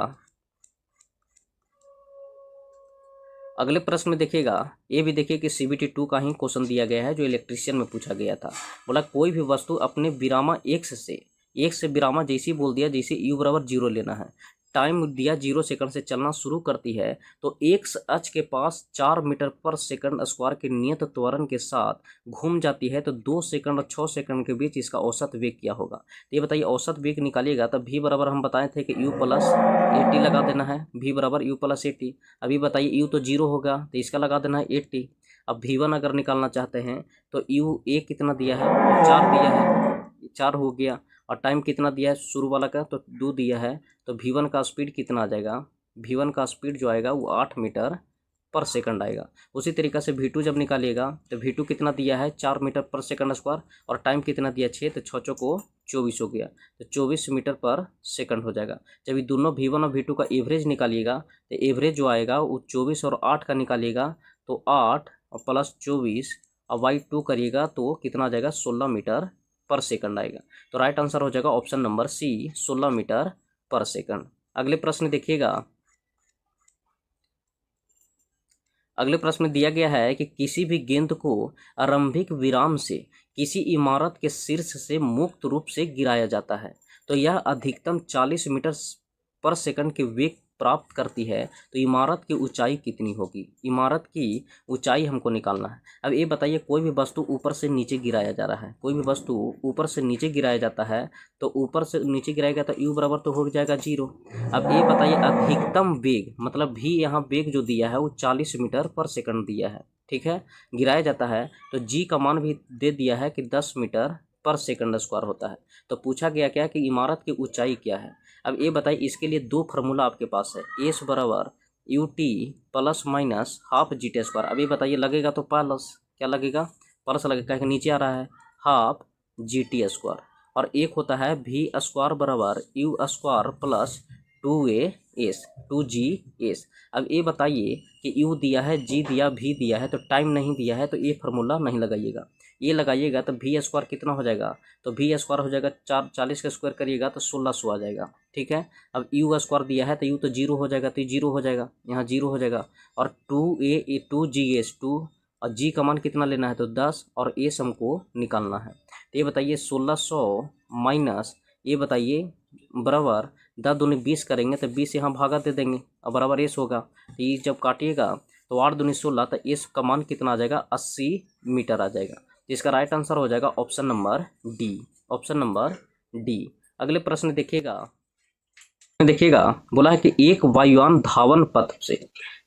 Speaker 1: अगले प्रश्न में देखिएगा, ये भी देखिए कि CBT 2 का ही क्वेश्चन दिया गया है जो इलेक्ट्रीशियन में पूछा गया था। बोला कोई भी वस्तु अपने विरामा एक से विरामा जैसे बोल दिया जैसे यू बराबर 0 लेना है, टाइम दिया 0 सेकंड से चलना शुरू करती है तो एक्स अक्ष के पास 4 मीटर पर सेकंड स्क्वायर के नियत त्वरण के साथ घूम जाती है तो 2 सेकंड और 6 सेकंड के बीच इसका औसत वेग क्या होगा। तो ये बताइए औसत वेग निकालिएगा तो v बराबर हम बताए थे कि u + 80 लगा देना है, v बराबर u + 80। अभी बताइए u तो 0 होगा तो इसका लगा देना है 80। अब v1 अगर निकालना चाहते हैं तो u a कितना दिया है तो 4 दिया है, 4 हो गया और टाइम कितना दिया है शुरू वाला का तो 2 दिया है। तो v1 का स्पीड कितना आ जाएगा, v1 का स्पीड जो आएगा वो 8 मीटर पर सेकंड आएगा। उसी तरीके से V2 जब निकालिएगा तो V2 कितना दिया है 4 मीटर पर सेकंड स्क्वायर, और टाइम कितना दिया 6, तो 6 को 24 हो गया, तो 24 मीटर पर सेकंड हो जाएगा। जब ये दोनों V1 और V2 का एवरेज निकालिएगा तो एवरेज जो आएगा वो 24 और 8 का निकालिएगा, तो 8 और प्लस 24 और बाई 2 करिएगा तो कितना आ जाएगा 16 मीटर पर सेकंड आएगा। तो राइट आंसर हो जाएगा ऑप्शन नंबर सी, 16 मीटर पर सेकंड। अगले प्रश्न देखिएगा, अगले प्रश्न में दिया गया है कि किसी भी गेंद को आरंभिक विराम से किसी इमारत के शीर्ष से मुक्त रूप से गिराया जाता है, तो यह अधिकतम 40 मीटर पर सेकंड के वेग प्राप्त करती है, तो इमारत की ऊंचाई कितनी होगी। इमारत की ऊंचाई हमको निकालना है। अब ये बताइए, कोई भी वस्तु ऊपर से नीचे गिराया जा रहा है, कोई भी वस्तु ऊपर से नीचे गिराया जाता है, तो ऊपर से नीचे गिराएगा तो u बराबर तो हो जाएगा 0। अब ये बताइए अधिकतम वेग, मतलब भी यहाँ वेग जो दिया है वो 40 मीटर पर सेकंड दिया है, ठीक है, गिराया जाता है, तो g का मान भी दे दिया है कि 10 मीटर पर सेकंड स्क्वायर होता है। तो पूछा गया क्या कि इमारत की ऊंचाई क्या है। अब ये बताइए, इसके लिए दो फार्मूला आपके पास है, एस बराबर u t plus minus half G T square. अब ये बताइए लगेगा तो प्लस, क्या लगेगा प्लस लगेगा, क्या नीचे आ रहा है हाफ जी टी स्क्वायर, और एक होता है भी स्क्वायर बराबर u square plus 2a s 2g s। अब ये बताइए कि यू दिया है, जी दिया, भी दिया है, तो टाइम नहीं दिया है, तो ये फार्मूला नहीं लगाइएगा, ये लगाइएगा तो भी स्क्वायर कितना हो जाएगा, तो भी स्क्वायर हो जाएगा 40 का स्क्वायर करिएगा तो 1600 आ जाएगा, ठीक है। अब यू स्क्वायर दिया है तो यू तो 0 हो जाएगा, तो 0 हो जाएगा, यहाँ 0 हो जाएगा, और 2g s 2, और जी का मान कितना लेना है तो 10, और एस हमको निकालना है। तो ये बताइए 1600 माइनस, ये बताइए बराबर 10 दूनी 20 करेंगे तो 20 यहाँ भागा दे देंगे और बराबर एस होगा, तो ये जब काटिएगा तो 8 दूनी 16, तो एस का मान कितना आ जाएगा 80 मीटर आ जाएगा। इसका राइट आंसर हो जाएगा option number D, option number D. अगले प्रश्न देखिएगा, बोला है कि एक वायुयान धावन पथ से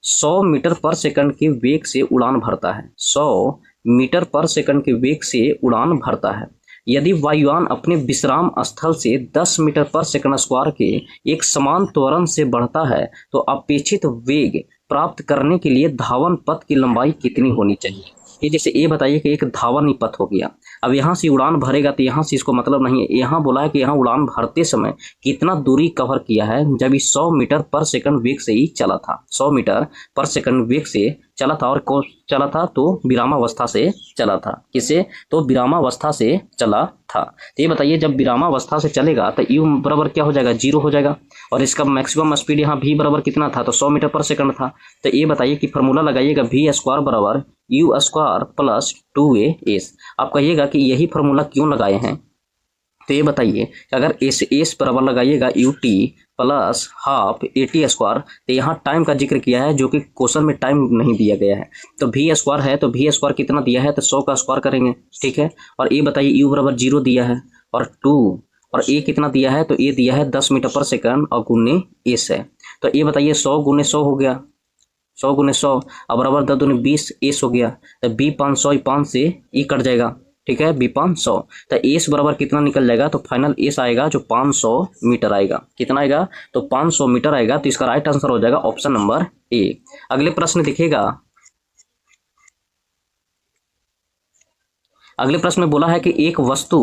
Speaker 1: 100 मीटर पर सेकंड के वेग से उड़ान भरता है, 100 मीटर पर सेकंड के वेग से उड़ान भरता है। यदि वायुयान अपने विश्राम स्थल से 10 मीटर पर सेकंड स्क्वायर के एक समान त्वरण से बढ़ता है, तो अपेक्षित वेग प्राप्त करने के लिए धावन पथ की लंबाई कितनी होनी चाहिए। ये जैसे ये बताइए कि एक धावन पथ हो गया, अब यहाँ से उड़ान भरेगा तो यहाँ से इसको मतलब नहीं है, यहाँ बोला है कि यहाँ उड़ान भरते समय कितना दूरी कवर किया है, जब ये 100 मीटर पर सेकंड वेग से ही चला था, 100 मीटर पर सेकंड वेग से चला था, और कौन चला था तो विरामावस्था से चला था, किसे तो विरामावस्था से चला था। तो ये बताइए जब विरामावस्था से चलेगा तो यू बराबर क्या हो जाएगा 0 हो जाएगा, और इसका मैक्सिमम स्पीड यहाँ भी बराबर कितना था तो 100 मीटर पर सेकंड था। तो ये बताइए कि फार्मूला लगाइएगा भी स्क्वायर बराबर u square plus 2a s। आप कहिएगा कि यही फार्मूला क्यों लगाए हैं, तो ये बताइए अगर एस बराबर लगाइएगा you t plus half a t square, तो यहाँ टाइम का जिक्र किया है जो कि क्वेश्चन में टाइम नहीं दिया गया है, तो भी स्क्वायर है तो भी स्क्वायर कितना दिया है तो 100 का स्क्वायर करेंगे, ठीक है। और ये बताइए यू बराबर 0 दिया है, और 2 और ए कितना दिया है तो ये दिया है 10 मीटर पर सेकंड और गुने एस है, तो ये बताइए 100 गुने 100 हो गया, 100 गुने 100 और बराबर 10 दूनी 20 एस हो गया, तो बी 500 5 से ई कट जाएगा, ठीक है, बी 500, तो एस बराबर कितना निकल जाएगा तो फाइनल एस आएगा जो 500 मीटर आएगा, कितना आएगा तो 500 मीटर आएगा। तो इसका राइट आंसर हो जाएगा ऑप्शन नंबर ए। अगले प्रश्न देखिएगा, अगले प्रश्न में बोला है कि एक वस्तु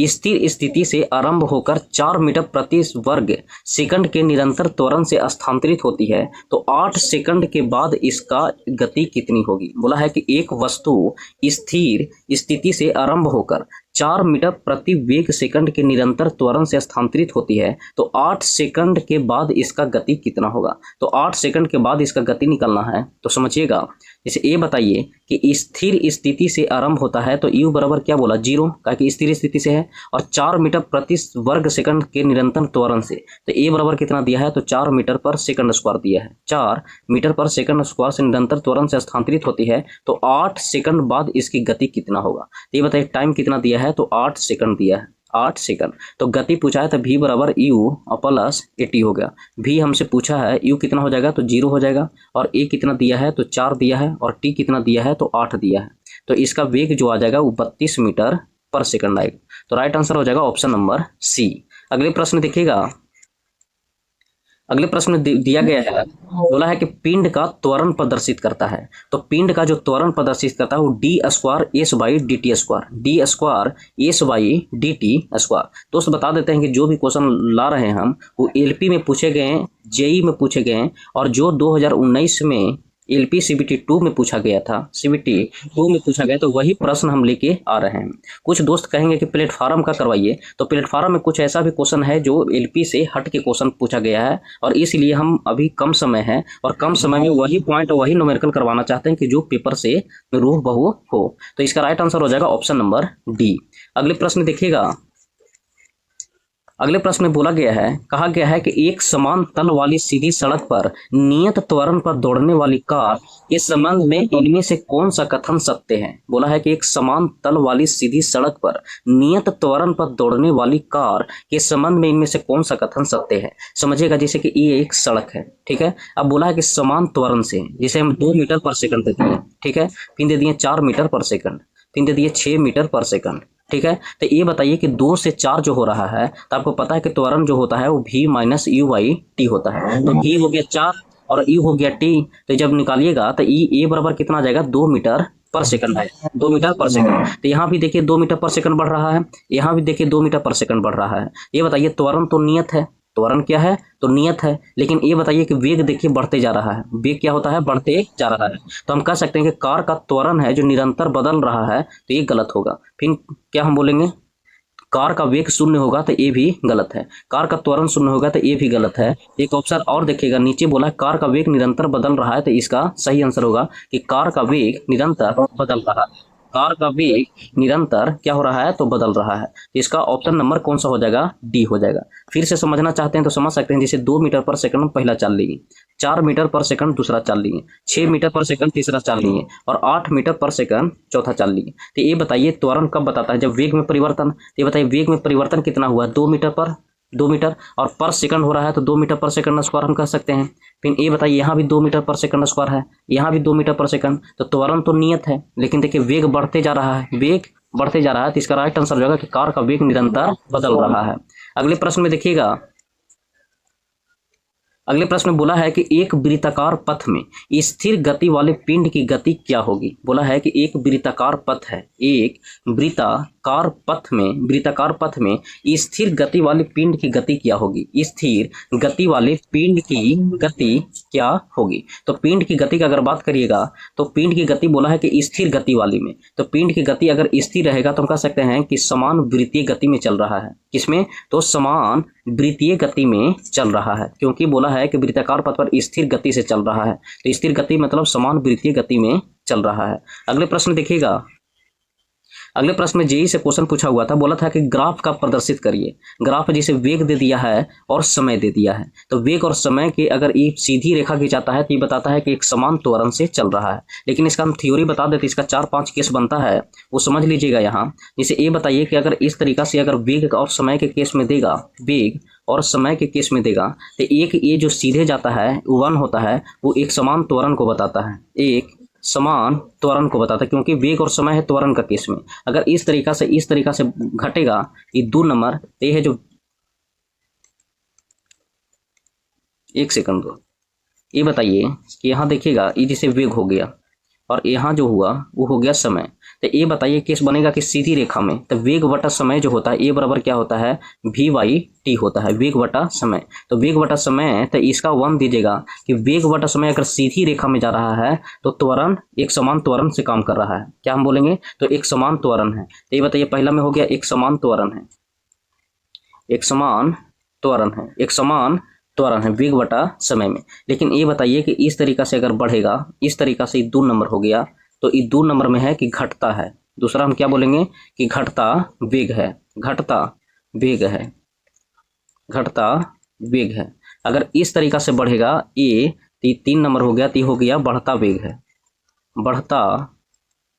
Speaker 1: स्थिर स्थिति से आरंभ होकर 4 मीटर प्रति वर्ग सेकंड के निरंतर त्वरण से स्थानांतरित होती है, तो 8 सेकंड के बाद इसका गति कितनी होगी। बोला है कि एक वस्तु स्थिर स्थिति से आरंभ होकर 4 मीटर प्रति वेग सेकंड के निरंतर त्वरण से स्थानांतरित होती है, तो 8 सेकंड के बाद इसका गति कितना होगा। तो 8 सेकंड के बाद इसका गति निकालना है, तो समझिएगा जैसे ये बताइए कि स्थिर स्थिति से आरंभ होता है तो यू बराबर क्या बोला 0, क्योंकि स्थिर स्थिति से है, और 4 मीटर प्रति वर्ग सेकंड के निरंतर त्वरण से, तो ए बराबर कितना दिया है तो 4 मीटर पर सेकंड स्क्वायर दिया है, 4 मीटर पर सेकंड स्क्वायर से निरंतर त्वरण से स्थानांतरित होती है, तो 8 सेकंड बाद इसकी गति कितना होगा। तो ये बताइए टाइम कितना दिया है तो 8 सेकंड दिया है, 8 सेकंड। तो गति पूछा है तो v बराबर यू और प्लस 80 हो गया, v हमसे पूछा है u कितना हो जाएगा तो 0 हो जाएगा, और a कितना दिया है तो 4 दिया है, और t कितना दिया है तो 8 दिया है, तो इसका वेग जो आ जाएगा वो 32 मीटर पर सेकंड आएगा। तो राइट आंसर हो जाएगा ऑप्शन नंबर सी। अगले प्रश्न देखिएगा, अगले प्रश्न में दिया गया है, बोला है कि पिंड का त्वरण प्रदर्शित करता है। तो पिंड का जो त्वरण प्रदर्शित करता है वो D square S by D T square, D square S by D T square. दोस्त बता देते हैं कि जो भी क्वेश्चन ला रहे हैं हम वो एलपी में पूछे गए हैं, जेई में पूछे गए हैं, और जो 2019 में एलपी सीबीटी 2 में पूछा गया था, सीबीटी 2 में पूछा गया, तो वही प्रश्न हम लेके आ रहे हैं। कुछ दोस्त कहेंगे कि प्लेटफार्म का करवाइए, तो प्लेटफार्म में कुछ ऐसा भी क्वेश्चन है जो एलपी से हट के क्वेश्चन पूछा गया है, और इसलिए हम अभी कम समय है और कम समय में वही पॉइंट वही न्यूमेरिकल करवाना चाहते हैं कि जो पेपर से रूबहू हो। तो इसका राइट आंसर हो जाएगा ऑप्शन नंबर डी। अगले प्रश्न देखिएगा, अगले प्रश्न में बोला गया है, कहा गया है कि एक समान तल वाली सीधी सड़क पर नियत त्वरण पर दौड़ने वाली कार के संबंध में इनमें से कौन सा कथन सत्य है। बोला है कि एक समान तल वाली सीधी सड़क पर नियत त्वरण पर दौड़ने वाली कार के संबंध में इनमें से कौन सा कथन सत्य है। समझिएगा, जैसे कि ये एक सड़क है, ठीक है। अब बोला है कि समान त्वरण से, जैसे हम 2 मीटर पर सेकंड देते हैं, ठीक है, फिर दे दिए 4 मीटर पर सेकंड, फिर दे दिए 6 मीटर पर सेकंड, ठीक है। तो ये बताइए कि 2 से 4 जो हो रहा है, तो आपको पता है कि त्वरण जो होता है वो v minus you by T होता है। तो v हो गया 4 और u हो गया t, तो जब निकालिएगा तो ए बराबर कितना आ जाएगा, 2 मीटर पर सेकंड है, 2 मीटर पर सेकंड। तो यहाँ भी देखिए 2 मीटर पर सेकंड बढ़ रहा है, यहाँ भी देखिए 2 मीटर पर सेकंड बढ़ रहा है। ये बताइए त्वरण तो नियत है, त्वरण क्या है, तो नियत है, लेकिन ये बताइए कि वेग देखिए बढ़ते जा रहा है, वेग क्या होता है, बढ़ते जा रहा है। तो हम कह सकते हैं कि कार का त्वरण है जो निरंतर बदल रहा है, तो ये गलत होगा। फिर क्या हम बोलेंगे, कार का वेग शून्य होगा तो ये भी गलत है, कार का त्वरण शून्य होगा तो ये भी गलत है। एक ऑप्शन और देखिएगा, नीचे बोला है कार का वेग निरंतर बदल रहा है, तो इसका सही आंसर होगा कि कार का वेग निरंतर बदल रहा है, कार का वेग निरंतर क्या हो रहा है, तो बदल रहा है। इसका ऑप्शन नंबर कौन सा हो जाएगा, डी हो जाएगा। फिर से समझना चाहते हैं तो समझ सकते हैं, जैसे 2 मीटर पर सेकंड पहला चाल लिए, 4 मीटर पर सेकंड दूसरा चाल लिए, 6 मीटर पर सेकंड तीसरा चाल लिए, और 8 मीटर पर सेकंड चौथा चाल लिए। तो ये बताइए त्वरण कब बताता है, जब वेग में परिवर्तन। तो ये बताइए वेग में परिवर्तन कितना हुआ, 2 मीटर पर 2 मीटर, और पर सेकंड हो रहा है तो 2 मीटर पर सेकंड स्क्वायर हम कह सकते हैं। फिर ये बताइए यहाँ भी 2 मीटर पर सेकंड स्क्वायर है, यहाँ भी 2 मीटर पर सेकंड, तो त्वरण तो नियत है, लेकिन देखिए वेग बढ़ते जा रहा है, वेग बढ़ते जा रहा है। तो इसका राइट आंसर हो जाएगा कि कार का वेग निरंतर बदल रहा है। अगले प्रश्न में देखिएगा, अगले प्रश्न में बोला है कि एक वृत्ताकार पथ में स्थिर गति वाले पिंड की गति क्या होगी। बोला है कि एक वृत्ताकार पथ है, एक वृत्ताकार पथ में स्थिर गति वाले पिंड की गति क्या होगी, स्थिर गति वाले पिंड की गति क्या होगी। तो पिंड की गति की अगर बात करिएगा तो पिंड की गति बोला है कि स्थिर गति वाली में, तो पिंड की गति अगर स्थिर रहेगा तो हम कह सकते हैं कि समान वृत्तीय गति में चल रहा है। किसमें, तो समान वृत्तीय गति में चल रहा है, क्योंकि बोला है कि वृत्ताकार पथ पर स्थिर गति से चल रहा है, तो स्थिर गति मतलब समान वृत्तीय गति में चल रहा है। अगले प्रश्न देखिएगा, अगले प्रश्न में जेई से क्वेश्चन पूछा हुआ था, बोला था कि ग्राफ का प्रदर्शित करिए। ग्राफ जिसे वेग दे दिया है और समय दे दिया है, तो वेग और समय के अगर ये सीधी रेखा खिंचाता है तो ये बताता है कि एक समान त्वरण से चल रहा है। लेकिन इसका हम थ्योरी बता देते, इसका 4-5 केस बनता है, वो समझ लीजिएगा। यहाँ जैसे ये बताइए कि अगर इस तरीका से अगर वेग और समय के केस में देगा, वेग और समय के केस में देगा, तो एक ये जो सीधे जाता है 1 होता है, वो एक समान त्वरण को बताता है, एक समान त्वरण को बताता है, क्योंकि वेग और समय है त्वरण का केस में। अगर इस तरीका से घटेगा ये 2 नंबर, ये है जो 1 सेकंड दो, ये बताइए कि यहाँ देखिएगा ये जैसे वेग हो गया और यहाँ जो हुआ वो हो गया समय। तो ये बताइए केस बनेगा कि सीधी रेखा में, तो वेग बटा समय जो होता है ये बराबर क्या होता है, v बाई टी होता है, वेग बटा समय। तो वेग बटा समय, तो इसका 1 दीजिएगा कि वेग बटा समय अगर सीधी रेखा में जा रहा है तो त्वरण एक समान त्वरण से काम कर रहा है। क्या हम बोलेंगे, तो एक समान त्वरण है। तो ये बताइए पहला में हो गया एक समान त्वरण है, एक समान त्वरण है, एक समान त्वरण है वेग बटा समय में। लेकिन ये बताइए कि इस तरीका से अगर बढ़ेगा, इस तरीका से 2 नंबर हो गया, तो ये 2 नंबर में है कि घटता है। दूसरा हम क्या बोलेंगे कि घटता वेग है, घटता वेग है, घटता वेग है। अगर इस तरीका से बढ़ेगा ये, तो ये 3 नंबर हो गया, तो हो गया बढ़ता वेग है, बढ़ता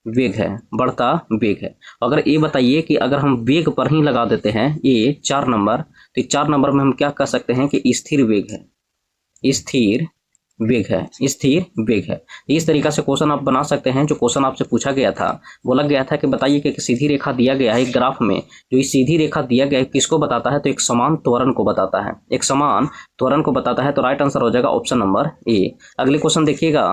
Speaker 1: वेग है, बढ़ता वेग है। अगर ये बताइए कि अगर हम वेग पर ही लगा देते हैं ये 4 नंबर, तो 4 नंबर में हम क्या कह सकते हैं कि स्थिर वेग है, स्थिर वेग है, स्थिर वेग है। इस तरीका से क्वेश्चन आप बना सकते हैं। जो क्वेश्चन आपसे पूछा गया था, बोला गया था कि बताइए कि एक सीधी रेखा दिया गया है एक ग्राफ में, जो इस सीधी रेखा दिया गया है किसको बताता है, तो एक समान त्वरण को बताता है, एक समान त्वरण को बताता है। तो राइट आंसर हो जाएगा ऑप्शन नंबर ए। अगले क्वेश्चन देखिएगा,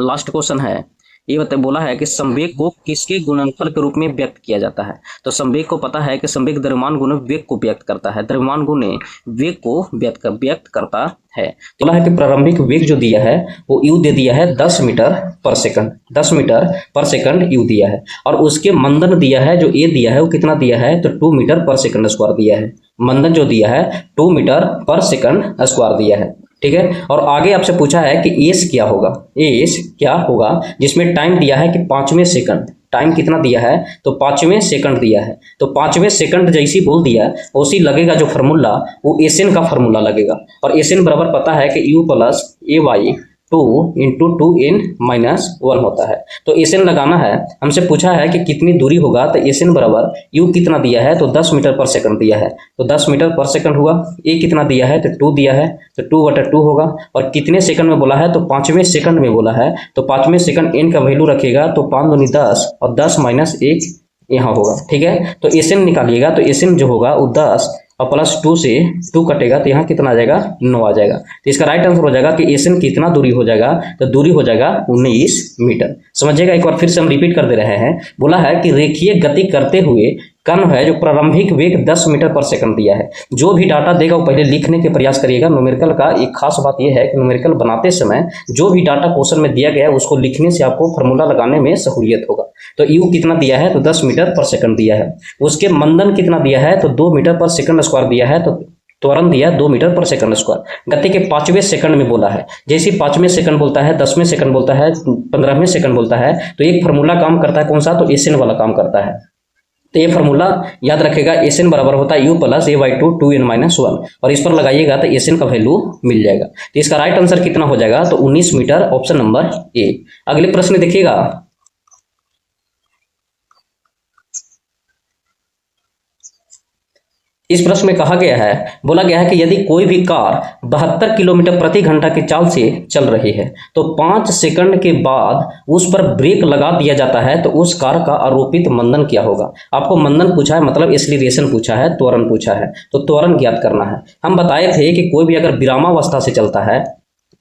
Speaker 1: लास्ट क्वेश्चन है। ये बोला है कि संवेग को किसके गुणनफल के रूप में व्यक्त किया जाता है। तो संवेग को पता है कि संवेग द्रव्यमान गुने वेग को व्यक्त करता है, द्रव्यमान गुने वेग को व्यक्त करता है। तो बोला है कि प्रारंभिक वेग जो दिया है वो यू दे दिया है 10 मीटर पर सेकंड, 10 मीटर पर सेकंड यू दिया है। और उसके मंदन दिया है, जो ए दिया है वो कितना दिया है, तो 2 मीटर पर सेकंड स्क्वायर दिया है। मंदन जो दिया है 2 मीटर पर सेकंड स्क्वायर दिया है। ठीक है। और आगे आपसे पूछा है कि एस क्या होगा, एस क्या होगा, जिसमें टाइम दिया है कि 5वें सेकंड। टाइम कितना दिया है, तो 5वें सेकंड दिया है। तो 5वें सेकंड जैसी बोल दिया उसी लगेगा जो फार्मूला, वो एसएन का फार्मूला लगेगा। और एसएन बराबर पता है कि u plus a by 2 into 2n-1 होता है। तो एसएन लगाना है। हमसे पूछा है कि कितनी दूरी होगा, तो एसएन बराबर यू कितना दिया है, तो 10 मीटर पर सेकंड दिया है, तो 10 मीटर पर सेकंड हुआ। ए कितना दिया है, तो 2 दिया है, तो 2/2 होगा। और कितने सेकंड में बोला है, तो 5वें सेकंड में बोला है। तो 5वें सेकंड एन का वैल्यू रखेगा, तो 5 दूनी 10 और 10 - 1 यहाँ होगा। ठीक है। तो एसएन निकालिएगा, तो एसएन जो होगा वो 10 और प्लस 2 से 2 कटेगा, तो यहाँ कितना आ जाएगा, 9 आ जाएगा। तो इसका राइट आंसर हो जाएगा कि एसएन कितना दूरी हो जाएगा, तो दूरी हो जाएगा 19 मीटर। समझिएगा, एक बार फिर से हम रिपीट कर दे रहे हैं। बोला है कि रेखीय गति करते हुए कण है जो प्रारंभिक वेग 10 मीटर पर सेकंड दिया है। जो भी डाटा देगा वो पहले लिखने के प्रयास करिएगा। न्यूमेरिकल का एक खास बात यह है कि न्यूमेरिकल बनाते समय जो भी डाटा क्वेश्चन में दिया गया है उसको लिखने से आपको फार्मूला लगाने में सहूलियत होगा। तो यू कितना दिया है, तो 10 मीटर पर सेकंड दिया है। उसके मंदन कितना दिया है, तो 2 मीटर पर सेकंड स्क्वायर दिया है। तो त्वरण दिया 2 मीटर पर सेकंड स्क्वायर। गति के 5वें सेकंड में बोला है। जैसे 5वें सेकंड बोलता है, 10वें सेकंड बोलता है, 15वें सेकंड बोलता है, तो एक फार्मूला काम करता है, कौन सा, तो एसएन वाला काम करता है। तो ये फार्मूला याद रखेगा, एसएन बराबर होता है you plus a by 2 2n-1। और इस पर लगाइएगा तो एसएन का वैल्यू मिल जाएगा। तो इसका राइट आंसर कितना हो जाएगा, तो 19 मीटर, ऑप्शन नंबर ए। अगले प्रश्न देखिएगा, इस प्रश्न में कहा गया है, बोला गया है कि यदि कोई भी कार 72 किलोमीटर प्रति घंटा की चाल से चल रही है तो 5 सेकंड के बाद उस पर ब्रेक लगा दिया जाता है, तो उस कार का आरोपित मंदन क्या होगा। आपको मंदन पूछा है, मतलब एक्सीलरेशन पूछा है, त्वरण पूछा है, तो त्वरण ज्ञात करना है। हम बताए थे कि कोई भी अगर विरामावस्था से चलता है,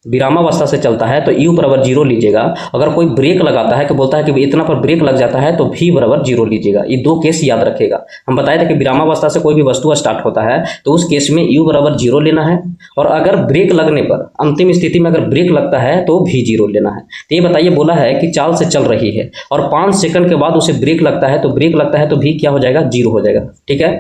Speaker 1: विरामावस्था से चलता है तो u बराबर 0 लीजिएगा। अगर कोई ब्रेक लगाता है कि बोलता है कि इतना पर ब्रेक लग जाता है तो v बराबर 0 लीजिएगा। ये दो केस याद रखेगा। हम बताए थे कि विरामावस्था से कोई भी वस्तु स्टार्ट होता है तो उस केस में u बराबर 0 लेना है, और अगर ब्रेक लगने पर, अंतिम स्थिति में अगर ब्रेक लगता है तो v 0 लेना है। तो ये बताइए, बोला है कि चाल से चल रही है और 5 सेकंड के बाद उसे ब्रेक लगता है, तो ब्रेक लगता है तो v क्या हो जाएगा, 0 हो जाएगा। ठीक है।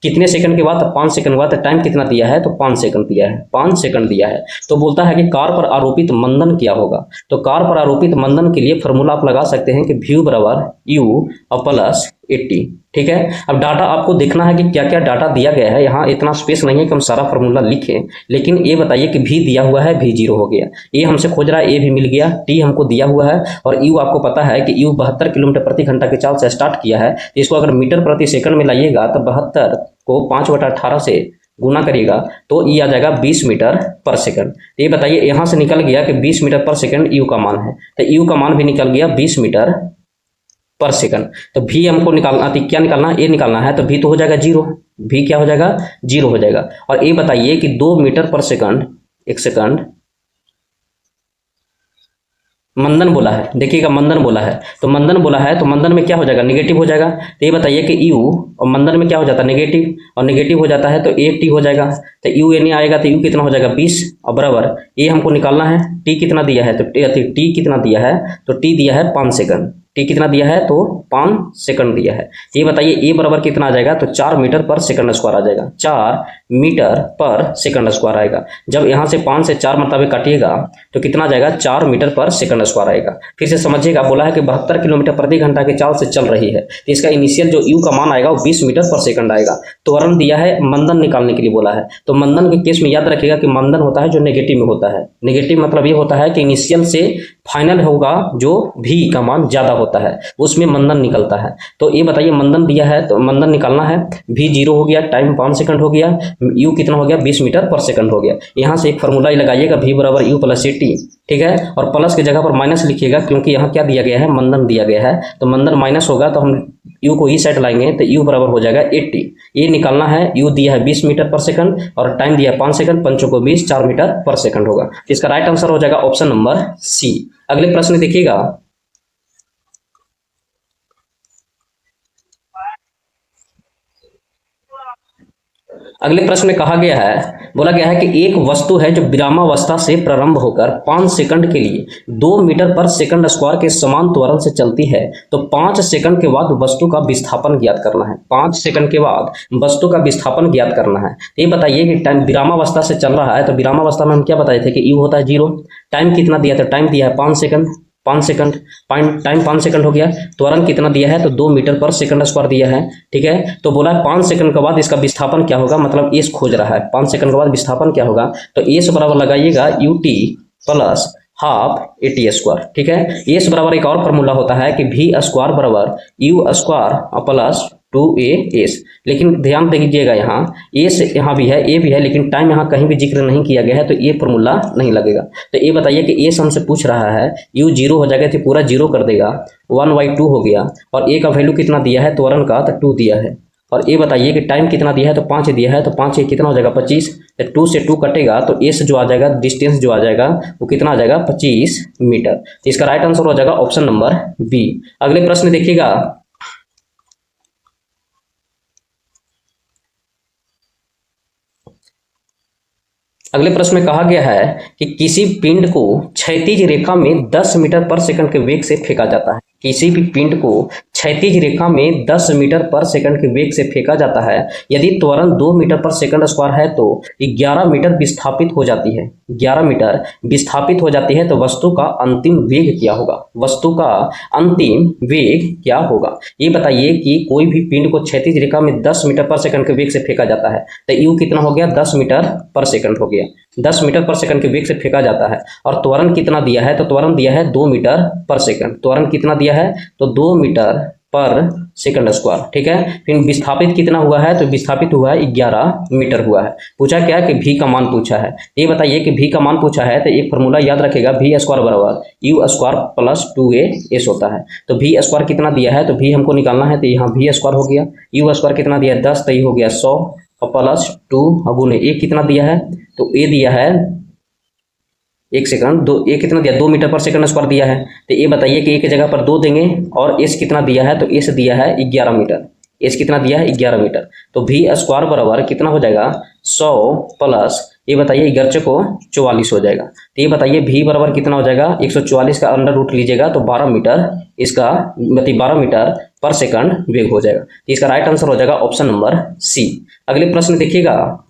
Speaker 1: कितने सेकंड के बाद, 5 सेकंड के बाद। टाइम कितना दिया है, तो 5 सेकंड दिया है, 5 सेकंड दिया है। तो बोलता है कि कार पर आरोपित मंदन क्या होगा। तो कार पर आरोपित मंदन के लिए फॉर्मूला आप लगा सकते हैं कि v बराबर u और प्लस 80। ठीक है। अब डाटा आपको देखना है कि क्या क्या डाटा दिया गया है। यहाँ इतना स्पेस नहीं है कि हम सारा फॉर्मूला लिखें, लेकिन ये बताइए कि v दिया हुआ है, v 0 हो गया। ये हमसे खोज रहा है, ए भी मिल गया, t हमको दिया हुआ है, और u आपको पता है कि u 72 किलोमीटर प्रति घंटा की चाल से स्टार्ट किया है। तो इसको अगर मीटर प्रति सेकंड में लाइएगा तो 72 को 5/18 से गुना करिएगा तो ये आ जाएगा 20 मीटर पर सेकंड। तो ये बताइए, यहाँ से निकल गया कि 20 मीटर पर सेकंड यू का मान है, तो यू का मान भी निकल गया 20 मीटर पर सेकंड। तो भी हमको निकालना, तो क्या निकालना, ए निकालना है, तो भी तो हो जाएगा 0, भी क्या हो जाएगा, 0 हो जाएगा। और ये बताइए कि 2 मीटर पर सेकंड, एक सेकंड, मंदन बोला है, देखिएगा मंदन बोला है, तो मंदन बोला है, तो मंदन में क्या हो जाएगा, निगेटिव हो जाएगा। तो ये बताइए कि यू और मंदन में क्या हो जाता है, नेगेटिव, और नेगेटिव हो जाता है तो 8t हो जाएगा। तो यू एन आएगा तो यू कितना हो जाएगा, 20, और बराबर ये हमको निकालना है, टी कितना दिया है, तो टी कितना दिया है, तो टी दिया है 5 सेकंड। टी कितना दिया है, तो 5 सेकंड दिया है। ये बताइए ए बराबर कितना आ जाएगा, तो 4 मीटर पर सेकंड स्क्वायर आ जाएगा, 4 मीटर पर सेकंड स्क्वायर आएगा। जब यहाँ से 5 से 4 मरतबे काटिएगा तो कितना आ जाएगा, 4 मीटर पर सेकंड स्क्वायर आएगा। फिर से समझिएगा, बोला है कि 72 किलोमीटर प्रति घंटा की चाल से चल रही है, तो इसका इनिशियल जो यू का मान आएगा वो 20 मीटर पर सेकंड आएगा। त्वरण दिया है, मंदन निकालने के लिए बोला है। तो मंदन के केस में याद रखिएगा कि मंदन होता है जो नेगेटिव में होता है। नेगेटिव मतलब ये होता है कि इनिशियल से फाइनल होगा जो भी का मान ज्यादा होता है। होता है, उसमें मंदन निकलता है। तो ये बताइए मंदन दिया है तो मंदन निकालना है। v 0 हो गया, टाइम 5 सेकंड हो गया, u कितना हो गया 20 मीटर पर सेकंड हो गया। यहाँ से एक फॉर्मूला लगाइएगा v बराबर u प्लस टी, ठीक है, और प्लस की जगह पर माइनस लिखिएगा क्योंकि यहाँ क्या दिया गया है, मंदन दिया गया है, तो मंदन माइनस होगा तो हम u को इस साइड लाएंगे तो u बराबर हो जाएगा 80। ये निकालना है, u दिया है 20 मीटर पर सेकंड और टाइम दिया है 5 सेकंड, 5 को 20, 4 मीटर पर सेकंड होगा। इसका राइट आंसर हो जाएगा ऑप्शन नंबर सी। अगले प्रश्न देखिएगा, अगले प्रश्न में कहा गया है, बोला गया है कि एक वस्तु है जो विरामावस्था से प्रारंभ होकर 5 सेकंड के लिए 2 मीटर पर सेकंड स्क्वायर के समान त्वरण से चलती है, तो 5 सेकंड के बाद वस्तु का विस्थापन ज्ञात करना है। 5 सेकंड के बाद वस्तु का विस्थापन ज्ञात करना है। तो ये बताइए कि टाइम विरामावस्था से चल रहा है, तो विरामावस्था में हम क्या बताए थे कि यू होता है 0, टाइम कितना दिया था, टाइम दिया है 5 सेकंड, 5 सेकंड, टाइम 5 सेकंड हो गया, त्वरण कितना दिया है तो 2 मीटर पर सेकंड स्क्वायर दिया है, ठीक है। तो बोला है 5 सेकंड के बाद इसका विस्थापन क्या होगा, मतलब एस खोज रहा है, 5 सेकंड के बाद विस्थापन क्या होगा, तो एस बराबर लगाइएगा you t plus half a t square, ठीक है। एस बराबर एक और फॉर्मूला होता है कि वी स्क्वायर बराबर यू स्क्वायर प्लस 2as, लेकिन ध्यान दीजिएगा यहाँ एस यहाँ भी है, ए भी है, लेकिन टाइम यहाँ कहीं भी जिक्र नहीं किया गया है तो ये फॉर्मूला नहीं लगेगा। तो ये बताइए कि एस हमसे पूछ रहा है, u 0 हो जाएगा तो पूरा 0 कर देगा, 1/2 हो गया, और a का वैल्यू कितना दिया है त्वरण का, तो 2 दिया है, और ये बताइए कि टाइम कितना दिया है तो 5 दिया है, तो 5 कितना हो जाएगा 25, तो 2 से 2 कटेगा तो एस जो आ जाएगा, डिस्टेंस जो आ जाएगा वो कितना आ जाएगा 25 मीटर। तो इसका राइट आंसर हो जाएगा ऑप्शन नंबर बी। अगले प्रश्न देखिएगा, अगले प्रश्न में कहा गया है कि किसी पिंड को क्षैतिज रेखा में 10 मीटर पर सेकंड के वेग से फेंका जाता है। किसी भी पिंड को क्षैतिज रेखा में 10 मीटर पर सेकंड के वेग से फेंका जाता है। यदि त्वरण 2 मीटर पर सेकंड स्क्वायर है तो 11 मीटर विस्थापित हो जाती है, 11 मीटर विस्थापित हो जाती है, तो वस्तु का अंतिम वेग क्या होगा, वस्तु का अंतिम वेग क्या होगा। ये बताइए कि कोई भी पिंड को क्षैतिज रेखा में 10 मीटर पर सेकंड के वेग से फेंका जाता है, तो यू कितना हो गया 10 मीटर पर सेकंड हो गया, 10 मीटर पर सेकंड के वेग से फेंका जाता है, और त्वरण कितना दिया है, तो त्वरण दिया है 2 मीटर पर सेकंड, त्वरण कितना दिया है तो 2 मीटर पर सेकंड स्क्वायर, ठीक है। फिर विस्थापित कितना हुआ है, तो विस्थापित हुआ है 11 मीटर हुआ है। पूछा क्या कि v का मान पूछा है, ये बताइए कि v का मान पूछा है तो एक फॉर्मूला याद रखेगा, v स्क्वायर बराबर यू स्क्वायर प्लस 2as होता है। तो v स्क्वायर कितना दिया है, तो v हमको निकालना है, तो यहाँ v स्क्वायर हो गया, u स्क्वायर कितना दिया है 10, तो ये हो गया 100 और प्लस 2 अगुने a कितना दिया है, तो a दिया है 1 सेकंड, दो ए कितना दिया 2 मीटर पर सेकंड स्क्वायर दिया है, तो ये बताइए कि एक जगह पर 2 देंगे, और एस कितना दिया है, तो एस दिया है 11 मीटर, एस कितना दिया है 11 मीटर, तो v स्क्वायर बराबर कितना हो जाएगा 100 प्लस ये बताइए 11 को 44 हो जाएगा। तो ये बताइए v बराबर कितना हो जाएगा, 144 का अंडर रूट लीजिएगा तो 12 मीटर, इसका मतलब 12 मीटर पर सेकंड वेग हो जाएगा। तो इसका राइट आंसर हो जाएगा ऑप्शन नंबर सी। अगले प्रश्न देखिएगा,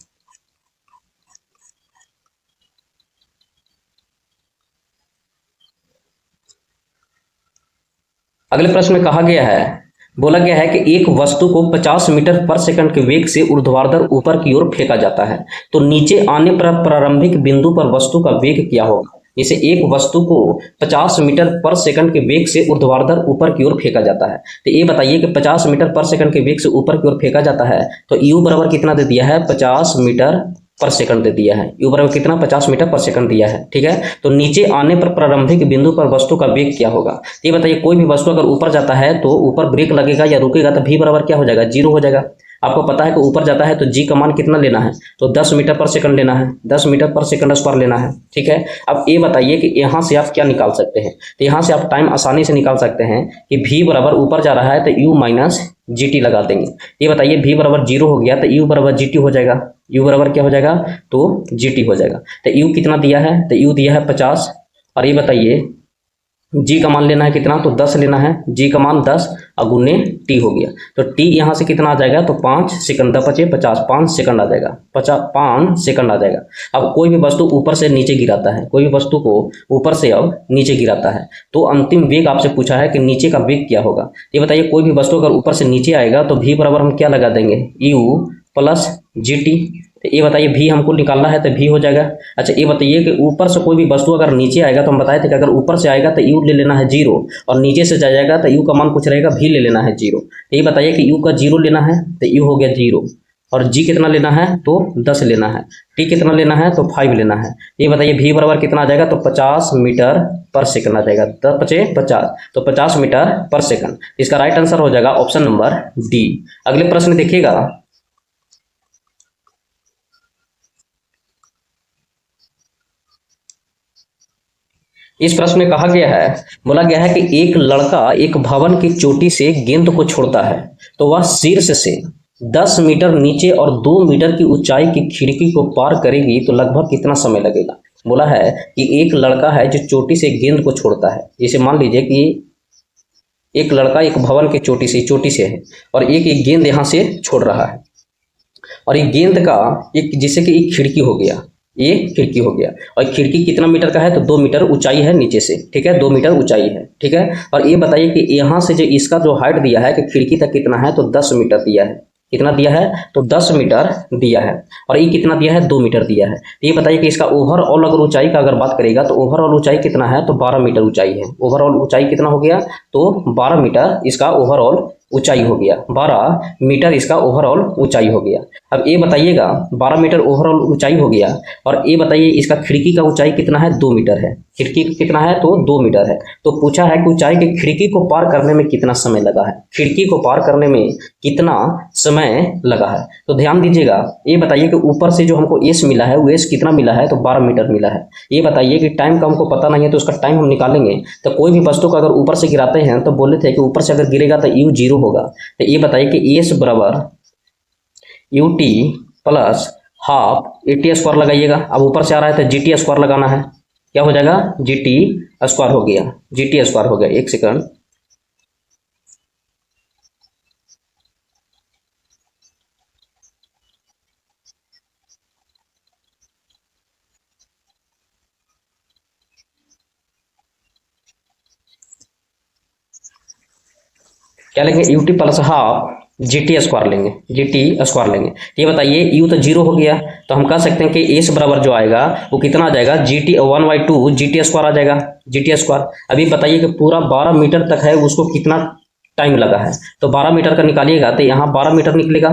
Speaker 1: अगले प्रश्न में कहा गया है, बोला गया है कि एक वस्तु को 50 मीटर पर सेकंड के वेग से ऊर्ध्वाधर ऊपर की ओर फेंका जाता है, तो नीचे आने पर प्रारंभिक बिंदु पर वस्तु का वेग क्या होगा। जैसे एक वस्तु को 50 मीटर पर सेकंड के वेग से ऊर्ध्वाधर ऊपर की ओर फेंका जाता है, तो ये बताइए कि 50 मीटर पर सेकंड के वेग से ऊपर की ओर फेंका जाता है, तो यू बराबर कितना दे दिया है 50 मीटर पर सेकंड दे दिया है, यू बराबर कितना 50 मीटर पर सेकंड दिया है, ठीक है। तो नीचे आने पर प्रारंभिक बिंदु पर वस्तु का वेग क्या होगा। ये बताइए कोई भी वस्तु अगर ऊपर जाता है तो ऊपर ब्रेक लगेगा या रुकेगा, तो v बराबर क्या हो जाएगा 0 हो जाएगा। आपको पता है कि ऊपर जाता है तो g का मान कितना लेना है, तो 10 मीटर पर सेकंड लेना है, 10 मीटर पर सेकंड स्क्वायर लेना है, ठीक है। अब ये बताइए कि यहाँ से आप क्या निकाल सकते हैं, तो यहाँ से आप टाइम आसानी से निकाल सकते हैं कि v बराबर ऊपर जा रहा है तो u माइनस gt लगा देंगे। ये बताइए v बराबर 0 हो गया तो u बराबर gt हो जाएगा, u बराबर क्या हो जाएगा तो gt हो जाएगा। तो u कितना दिया है, तो u दिया है 50, और ये बताइए g का मान लेना है कितना, तो 10 लेना है, g का मान 10 अगुने t हो गया, तो t यहाँ से कितना आ जाएगा, तो 5 सेकंड, 10 × 50 5 सेकंड आ जाएगा, 5 सेकंड आ जाएगा। अब कोई भी वस्तु ऊपर से नीचे गिराता है, कोई भी वस्तु को ऊपर से अब नीचे गिराता है, तो अंतिम वेग आपसे पूछा है कि नीचे का वेग क्या होगा। ये बताइए कोई भी वस्तु अगर ऊपर से नीचे आएगा तो v बराबर हम क्या लगा देंगे u प्लस gt, तो ये बताइए भी हमको निकालना है तो भी हो जाएगा। अच्छा ये बताइए कि ऊपर से कोई भी वस्तु अगर नीचे आएगा तो हम बताए थे कि अगर ऊपर से आएगा तो यू ले लेना है 0 और नीचे से जाएगा तो यू का मान कुछ रहेगा भी ले लेना है 0। तो ये बताइए कि यू का 0 लेना है तो यू हो गया 0 और जी कितना लेना है तो 10 लेना है, टी कितना लेना है तो 5 लेना है। ये बताइए भी बराबर कितना आ जाएगा तो 50 मीटर पर सेकंड आ जाएगा। 10×50 तो 50 मीटर पर सेकंड। इसका राइट आंसर हो जाएगा ऑप्शन नंबर डी। अगले प्रश्न देखिएगा। इस प्रश्न में कहा गया है, बोला गया है कि एक लड़का एक भवन की चोटी से गेंद को छोड़ता है तो वह शीर्ष से 10 मीटर नीचे और 2 मीटर की ऊंचाई की खिड़की को पार करेगी तो लगभग कितना समय लगेगा। बोला है कि एक लड़का है जो चोटी से गेंद को छोड़ता है। जैसे मान लीजिए कि एक लड़का एक भवन की चोटी से है और एक गेंद यहाँ से छोड़ रहा है और ये गेंद का एक जैसे कि एक खिड़की हो गया, ये खिड़की हो गया और खिड़की कितना मीटर का है तो 2 मीटर ऊंचाई है नीचे से, ठीक है 2 मीटर ऊंचाई है, ठीक है। और ये बताइए कि यहाँ से जो इसका जो हाइट दिया है कि खिड़की तक कितना है तो 10 मीटर दिया है। कितना दिया है तो 10 मीटर दिया है और ये कितना दिया है 2 मीटर दिया है। तो ये बताइए कि इसका ओवरऑल अगर ऊंचाई का अगर बात करेगा तो ओवरऑल ऊंचाई कितना है तो 12 मीटर ऊंचाई है। ओवरऑल ऊंचाई कितना हो गया तो 12 मीटर इसका ओवरऑल ऊंचाई हो गया, 12 मीटर इसका ओवरऑल ऊंचाई हो गया। अब ये बताइएगा 12 मीटर ओवरऑल ऊंचाई हो गया और ये बताइए इसका खिड़की का ऊंचाई कितना है 2 मीटर है। खिड़की कितना है तो 2 मीटर है। तो पूछा है कि ऊंचाई की खिड़की को पार करने में कितना समय लगा है, खिड़की को पार करने में कितना समय लगा है। तो ध्यान दीजिएगा, ये बताइए कि ऊपर से जो हमको एस मिला है वो एस कितना मिला है तो 12 मीटर मिला है। ये बताइए कि टाइम का हमको पता नहीं है तो उसका टाइम हम निकालेंगे। तो कोई भी वस्तु को अगर ऊपर से गिराते हैं तो बोले थे कि ऊपर से अगर गिरेगा तो यू 0 होगा। तो ये बताइए कि एस बराबर u t plus half AT² लगाइएगा। अब ऊपर से आ रहा है तो GT² लगाना है। क्या हो जाएगा GT² हो गया, GT² हो गया। एक सेकंड, क्या लेंगे यूटी प्लस हाफ GT² लेंगे, GT² लेंगे। ये बताइए यू तो 0 हो गया तो हम कह सकते हैं कि एस बराबर जो आएगा वो कितना आ जाएगा 1/2 GT² आ जाएगा, GT²। अभी बताइए कि पूरा 12 मीटर तक है उसको कितना टाइम लगा है। तो 12 मीटर का निकालिएगा तो यहाँ 12 मीटर निकलेगा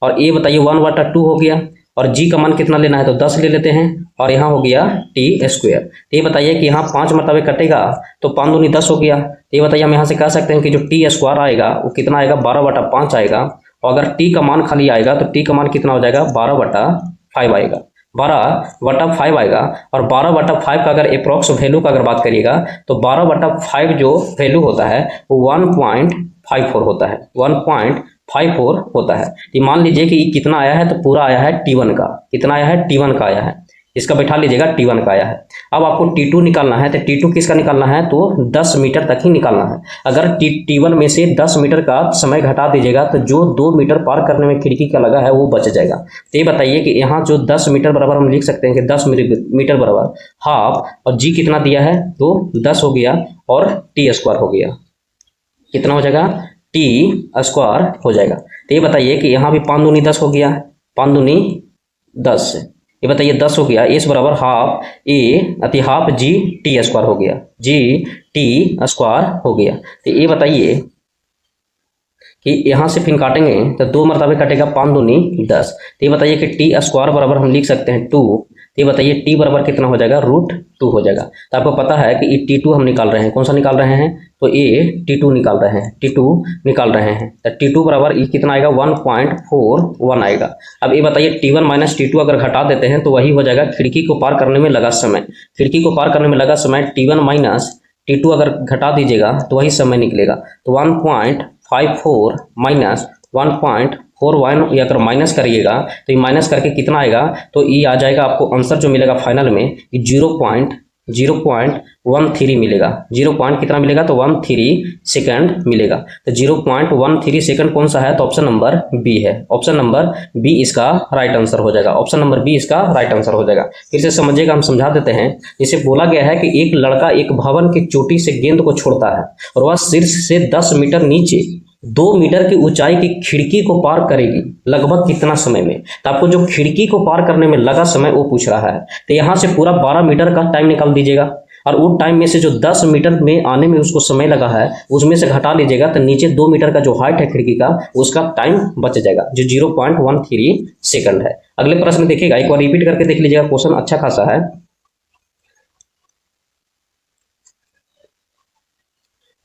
Speaker 1: और ये बताइए 1/2 हो गया और जी का मान कितना लेना है तो 10 ले लेते हैं और यहाँ हो गया T²। ये बताइए कि यहाँ 5 मरतबे कटेगा तो 5 दूनी 10 हो गया। ये बताइए हम यहाँ से कह सकते हैं कि जो T² आएगा वो कितना आएगा 12/5 आएगा और अगर T का मान खाली आएगा तो T का मान कितना हो जाएगा 12/5 आएगा, 12/5 आएगा। और 12/5 का अगर अप्रॉक्स वैल्यू का अगर बात करिएगा तो 12/5 जो वैल्यू होता है वो 1.54 होता है, 1.54 होता है। तो मान लीजिए कि ये कितना आया है तो पूरा आया है T1 का, कितना आया है T1 का आया है, इसका बैठा लीजिएगा T1 का आया है। अब आपको T2 निकालना है तो T2 किसका निकालना है तो 10 मीटर तक ही निकालना है। अगर T1 में से 10 मीटर का समय घटा दीजिएगा तो जो 2 मीटर पार करने में खिड़की का लगा है वो बच जाएगा। तो ये बताइए कि यहाँ जो 10 मीटर बराबर हम लिख सकते हैं कि 10 मीटर बराबर हाफ और जी कितना दिया है तो 10 हो गया और T² हो गया, कितना हो जाएगा T² हो जाएगा। तो ये बताइए कि यहाँ भी 5 दूनी 10 हो गया, 5 दूनी 10, ये बताइए 10 हो गया, एस बराबर हाफ हाफ GT² हो गया, GT² हो गया। तो ये बताइए कि यहाँ से फिर काटेंगे तो 2 मरतबे कटेगा, 5 दूनी 10। तो ये बताइए कि T² बराबर हम लिख सकते हैं 2। तो ये बताइए T बराबर कितना हो जाएगा √2 हो जाएगा। तो आपको पता है कि ये T2 हम निकाल रहे हैं, कौन सा निकाल रहे हैं तो ये T2 निकाल रहे हैं, T2 निकाल रहे हैं। तो T2 बराबर ये कितना आएगा 1.41 आएगा। अब ये बताइए T1 माइनस T2 अगर घटा देते हैं तो वही हो जाएगा खिड़की को पार करने में लगा समय। खिड़की को पार करने में लगा समय T1 माइनस T2 अगर घटा दीजिएगा तो वही समय निकलेगा। तो 1.54 माइनस 1.41 ये अगर माइनस करिएगा तो ये माइनस करके कितना आएगा तो ये आ जाएगा आपको आंसर जो मिलेगा फाइनल में 0.13 मिलेगा। 0 पॉइंट कितना मिलेगा तो 13 सेकंड मिलेगा। तो 0.13 सेकंड कौन सा है तो ऑप्शन नंबर बी है, ऑप्शन नंबर बी इसका राइट आंसर हो जाएगा, ऑप्शन नंबर बी इसका राइट आंसर हो जाएगा। फिर से समझिएगा, हम समझा देते हैं। जिसे बोला गया है कि एक लड़का एक भवन की चोटी से गेंद को छोड़ता है और वह शीर्ष से 10 मीटर नीचे 2 मीटर की ऊंचाई की खिड़की को पार करेगी लगभग कितना समय में। तो आपको जो खिड़की को पार करने में लगा समय वो पूछ रहा है। तो यहाँ से पूरा 12 मीटर का टाइम निकाल दीजिएगा और वो टाइम में से जो 10 मीटर में आने में उसको समय लगा है उसमें से घटा लीजिएगा, तो नीचे 2 मीटर का जो हाइट है खिड़की का उसका टाइम बच जाएगा जो 0.13 सेकंड है। अगले प्रश्न देखिएगा, एक बार रिपीट करके देख लीजिएगा, क्वेश्चन अच्छा खासा है।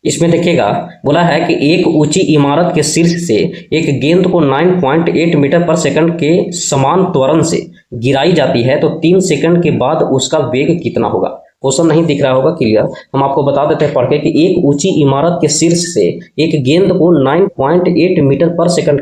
Speaker 1: इसमें देखिएगा बोला है कि एक ऊंची इमारत के शीर्ष से एक गेंद को 9.8 मीटर पर सेकंड के समान त्वरण से गिराई जाती है तो 3 सेकंड के बाद उसका वेग कितना होगा। क्वेश्चन नहीं दिख रहा होगा क्लियर, हम आपको बता देते हैं पढ़ के कि एक ऊंची इमारत के शीर्ष से एक गेंद को 9.8 मीटर पर सेकंड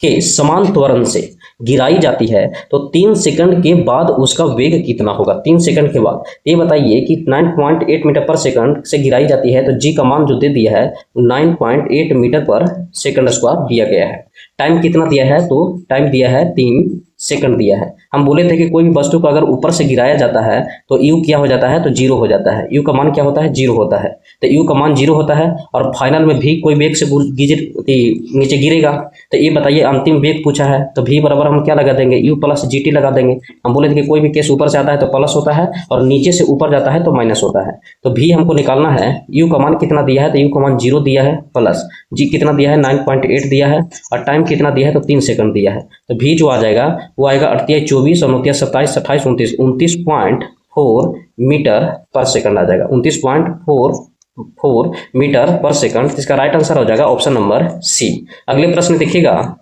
Speaker 1: के समान त्वरण से गिराई जाती है तो 3 सेकंड के बाद उसका वेग कितना होगा। 3 सेकंड के बाद ये बताइए कि 9.8 मीटर पर सेकंड से गिराई जाती है तो जी का मान जो दे दिया है 9.8 मीटर पर सेकंड स्क्वायर दिया गया है। टाइम कितना दिया है, तो टाइम दिया है 3 सेकंड दिया है। हम बोले थे कि कोई भी वस्तु को अगर ऊपर से गिराया जाता है तो यू क्या हो जाता है, तो जीरो हो जाता है। यू का मान क्या होता है, जीरो होता है। तो यू का मान जीरो होता है और फाइनल में भी कोई वेग से नीचे गिरेगा। तो ये बताइए अंतिम वेग पूछा है तो भी बराबर हम क्या लगा देंगे, यू प्लस जी टी लगा देंगे। हम बोले थे कि कोई भी केस ऊपर से आता है तो प्लस होता है और नीचे से ऊपर जाता है तो माइनस होता है। तो भी हमको निकालना है, यू का मान कितना दिया है, तो यू का मान 0 दिया है, प्लस जी कितना दिया है 9.8 दिया है और टाइम कितना दिया है, तो 3 सेकंड दिया है। तो भी जो आ जाएगा वो आएगा 38 24 और 29 27 28 29 29.4 मीटर पर सेकंड आ जाएगा। 29.4 मीटर पर सेकंड। इसका राइट आंसर हो जाएगा ऑप्शन नंबर सी। अगले प्रश्न देखिएगा,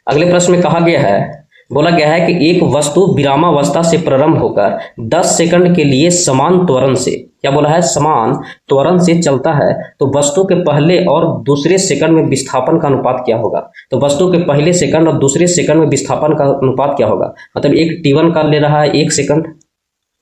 Speaker 1: अगले प्रश्न में कहा गया है, बोला गया है कि एक वस्तु विरामावस्था से प्रारंभ होकर 10 सेकंड के लिए समान त्वरण से, क्या बोला है, समान त्वरण से चलता है तो वस्तु के पहले और दूसरे सेकंड में विस्थापन का अनुपात क्या होगा। तो वस्तु के पहले सेकंड और दूसरे सेकंड में विस्थापन का अनुपात क्या होगा। मतलब एक T1 का ले रहा है 1 सेकंड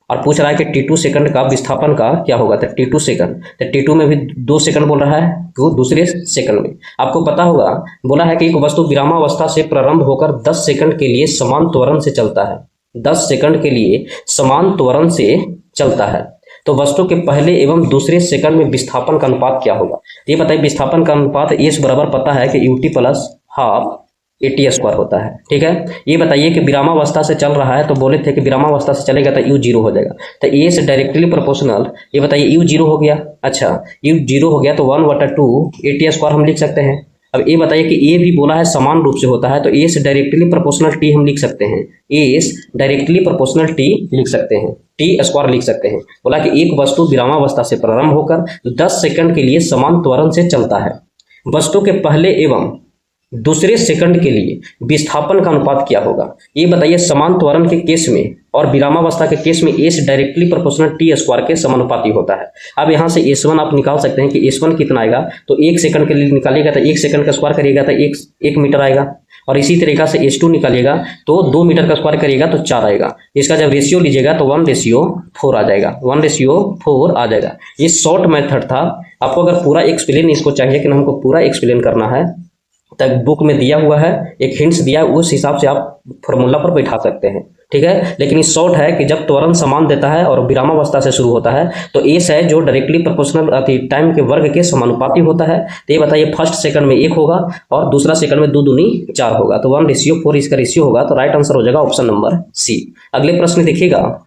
Speaker 1: और पूछ रहा है कि T2 सेकंड का विस्थापन का क्या होगा। तो T2 सेकंड, तो T2 में भी 2 सेकंड बोल रहा है तो दूसरे सेकंड में। आपको पता होगा बोला है कि एक वस्तु विरामावस्था से प्रारंभ होकर 10 सेकंड के लिए समान त्वरण से चलता है। 10 सेकंड के लिए समान त्वरण से चलता है तो वस्तु के पहले एवं दूसरे सेकंड में विस्थापन का अनुपात क्या होगा। ये बताइए विस्थापन का अनुपात एस बराबर पता है कि UT plus half eighty square होता है। ठीक है, ये बताइए कि विरामावस्था से चल रहा है तो बोले थे कि विरामावस्था से चलेगा तो यू जीरो हो जाएगा। तो ए से डायरेक्टली प्रोपोर्शनल, ये बताइए यू जीरो हो गया। अच्छा यू जीरो हो गया तो 1/2 एटी स्क्वायर हम लिख सकते हैं। अब ये बताइए कि ए भी बोला है समान रूप से होता है तो ए से डायरेक्टली प्रोपोर्शनल टी हम लिख सकते हैं। ए डायरेक्टली प्रोपोर्शनल टी लिख सकते हैं, टी स्क्वायर लिख सकते हैं। बोला कि एक वस्तु विरामावस्था से प्रारंभ होकर 10 सेकंड के लिए समान त्वरण से चलता है, वस्तु के पहले एवं दूसरे सेकंड के लिए विस्थापन का अनुपात क्या होगा। ये बताइए समान त्वरण के केस में और विरामावस्था के केस में S directly proportional T square के समानुपाती होता है। अब यहाँ से S1 आप निकाल सकते हैं कि S1 कितना आएगा, तो 1 सेकंड के लिए निकालिएगा तो 1 सेकंड का स्क्वायर करिएगा तो 1 मीटर आएगा और इसी तरीका से S2 निकालिएगा तो 2 मीटर का स्क्वायर करिएगा तो 4 आएगा। इसका जब रेशियो लीजिएगा तो 1:4 आ जाएगा, 1:4 आ जाएगा। ये शॉर्ट मेथड था। आपको अगर पूरा एक्सप्लेन इसको चाहिए कि हमको पूरा एक्सप्लेन करना है तब बुक में दिया हुआ है, एक हिंट्स दिया है, उस हिसाब से आप फॉर्मूला पर बैठा सकते हैं। ठीक है, लेकिन इस शॉर्ट है कि जब त्वरण समान देता है और विरामावस्था से शुरू होता है तो एस है जो डायरेक्टली प्रोपोर्शनल टाइम के वर्ग के समानुपाती होता है। तो ये बताइए फर्स्ट सेकंड में 1 होगा और दूसरा सेकंड में 2 दूनी 4 होगा तो 1:4 इसका रेशियो होगा। तो राइट आंसर हो जाएगा ऑप्शन नंबर सी। अगले प्रश्न देखिएगा,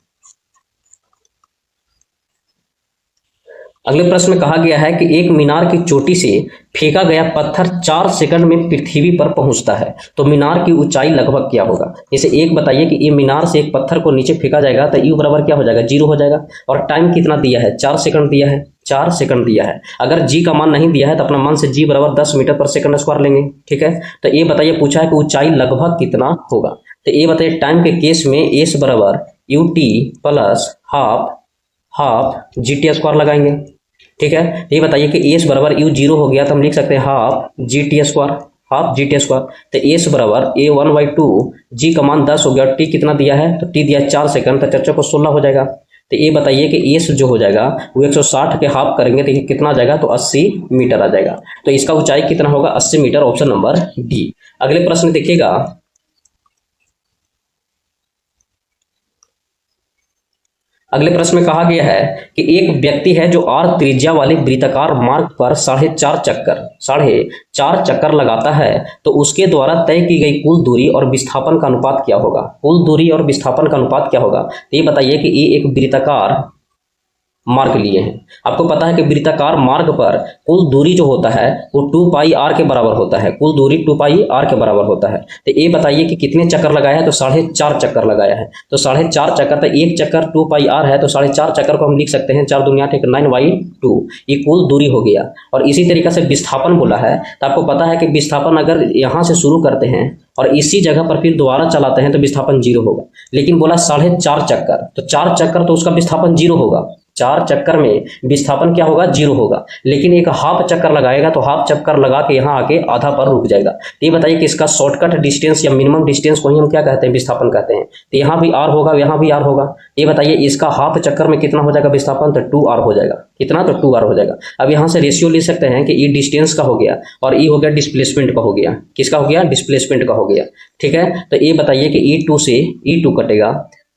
Speaker 1: अगले प्रश्न में कहा गया है कि एक मीनार की चोटी से फेंका गया पत्थर 4 सेकंड में पृथ्वी पर पहुंचता है तो मीनार की ऊंचाई लगभग क्या होगा। जैसे एक बताइए कि ये मीनार से एक पत्थर को नीचे फेंका जाएगा तो यू बराबर क्या हो जाएगा, 0 हो जाएगा और टाइम कितना दिया है, 4 सेकंड दिया है, 4 सेकंड दिया है। अगर जी का मान नहीं दिया है तो अपना मान से जी बराबर 10 मीटर पर सेकंड स्क्वायर लेंगे। ठीक है, तो ये बताइए पूछा है कि ऊंचाई लगभग कितना होगा। तो ये बताइए टाइम के केस में एस बराबर u t plus half G T square लगाएंगे। ठीक है, ये बताइए कि एस बराबर यू 0 हो गया तो हम लिख सकते हैं half G T square, half G T square. तो एस बराबर ए 1/2, जी का मान 10 हो गया, टी कितना दिया है तो टी दिया 4 सेकंड तो 4 को 16 हो जाएगा। तो ये बताइए कि एस जो हो जाएगा वो 160 के हाफ करेंगे तो कितना आ जाएगा, तो 80 मीटर आ जाएगा। तो इसका ऊंचाई कितना होगा, 80 मीटर, ऑप्शन नंबर डी। अगले प्रश्न देखिएगा, अगले प्रश्न में कहा गया है कि एक व्यक्ति है जो r त्रिज्या वाले वृत्ताकार मार्ग पर 4.5 चक्कर लगाता है, तो उसके द्वारा तय की गई कुल दूरी और विस्थापन का अनुपात क्या होगा। कुल दूरी और विस्थापन का अनुपात क्या होगा, तो ये बताइए कि ये एक वृत्ताकार मार्ग लिए हैं। आपको पता है कि वृत्ताकार मार्ग पर कुल दूरी जो होता है वो 2πr के बराबर होता है, कुल दूरी 2πr के बराबर होता है। तो ये बताइए कि कितने चक्कर लगाया है, तो 4.5 चक्कर लगाया है। तो 4.5 चक्कर, तो एक चक्कर 2πr है, तो 4.5 चक्कर को हम लिख सकते हैं 4 दूनी 8 9/2, ये कुल दूरी हो गया। और इसी तरीके से विस्थापन बोला है, तो आपको पता है कि विस्थापन अगर यहाँ से शुरू करते हैं और इसी जगह पर फिर दोबारा चलाते हैं तो विस्थापन 0 होगा। लेकिन बोला 4.5 चक्कर, तो 4 चक्कर तो उसका विस्थापन 0 होगा, 4 चक्कर में विस्थापन क्या होगा, 0 होगा। लेकिन एक हाफ चक्कर लगाएगा तो हाफ चक्कर लगा के यहाँ आके आधा पर रुक जाएगा। तो ये बताइए कि इसका शॉर्टकट डिस्टेंस या मिनिमम डिस्टेंस को ही हम क्या कहते हैं, विस्थापन कहते हैं। तो यहाँ भी r होगा, यहाँ भी r होगा। ये बताइए इसका हाफ चक्कर में कितना हो जाएगा विस्थापन, तो 2r हो जाएगा। कितना, तो 2r हो जाएगा। अब यहाँ से रेशियो ले सकते हैं कि ई डिस्टेंस का हो गया और ई हो गया डिस्प्लेसमेंट का हो गया। किसका हो गया, डिस्प्लेसमेंट का हो गया। ठीक है, तो ये बताइए कि E2 से E2 कटेगा,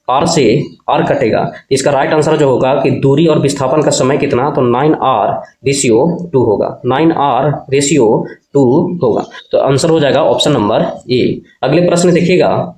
Speaker 1: r से r कटेगा। इसका राइट आंसर जो होगा कि दूरी और विस्थापन का समय कितना, तो 9r/2 होगा, 9r/2 होगा। तो आंसर हो जाएगा ऑप्शन नंबर ए। अगले प्रश्न देखिएगा,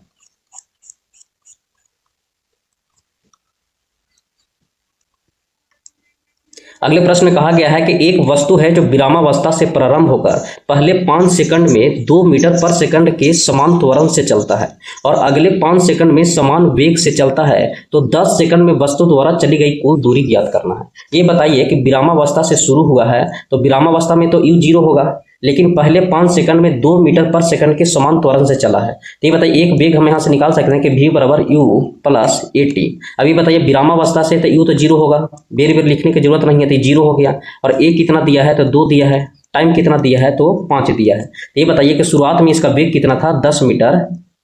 Speaker 1: अगले प्रश्न में कहा गया है कि एक वस्तु है जो विरामावस्था से प्रारंभ होकर पहले 5 सेकंड में 2 मीटर पर सेकंड के समान त्वरण से चलता है और अगले 5 सेकंड में समान वेग से चलता है, तो 10 सेकंड में वस्तु द्वारा चली गई कुल दूरी ज्ञात करना है। ये बताइए कि विरामावस्था से शुरू हुआ है, तो विरामावस्था में तो u 0 होगा, लेकिन पहले 5 सेकंड में 2 मीटर पर सेकंड के समान त्वरण से चला है। तो ये बताइए एक वेग हम यहाँ से निकाल सकते हैं कि v बराबर u प्लस at। अभी बताइए विरामावस्था से तो u तो 0 होगा, बेर बेर लिखने की जरूरत नहीं है, तो 0 हो गया। और a कितना दिया है, तो 2 दिया है। टाइम कितना दिया है, तो 5 दिया है। तो ये बताइए कि शुरुआत में इसका वेग कितना था, 10 मीटर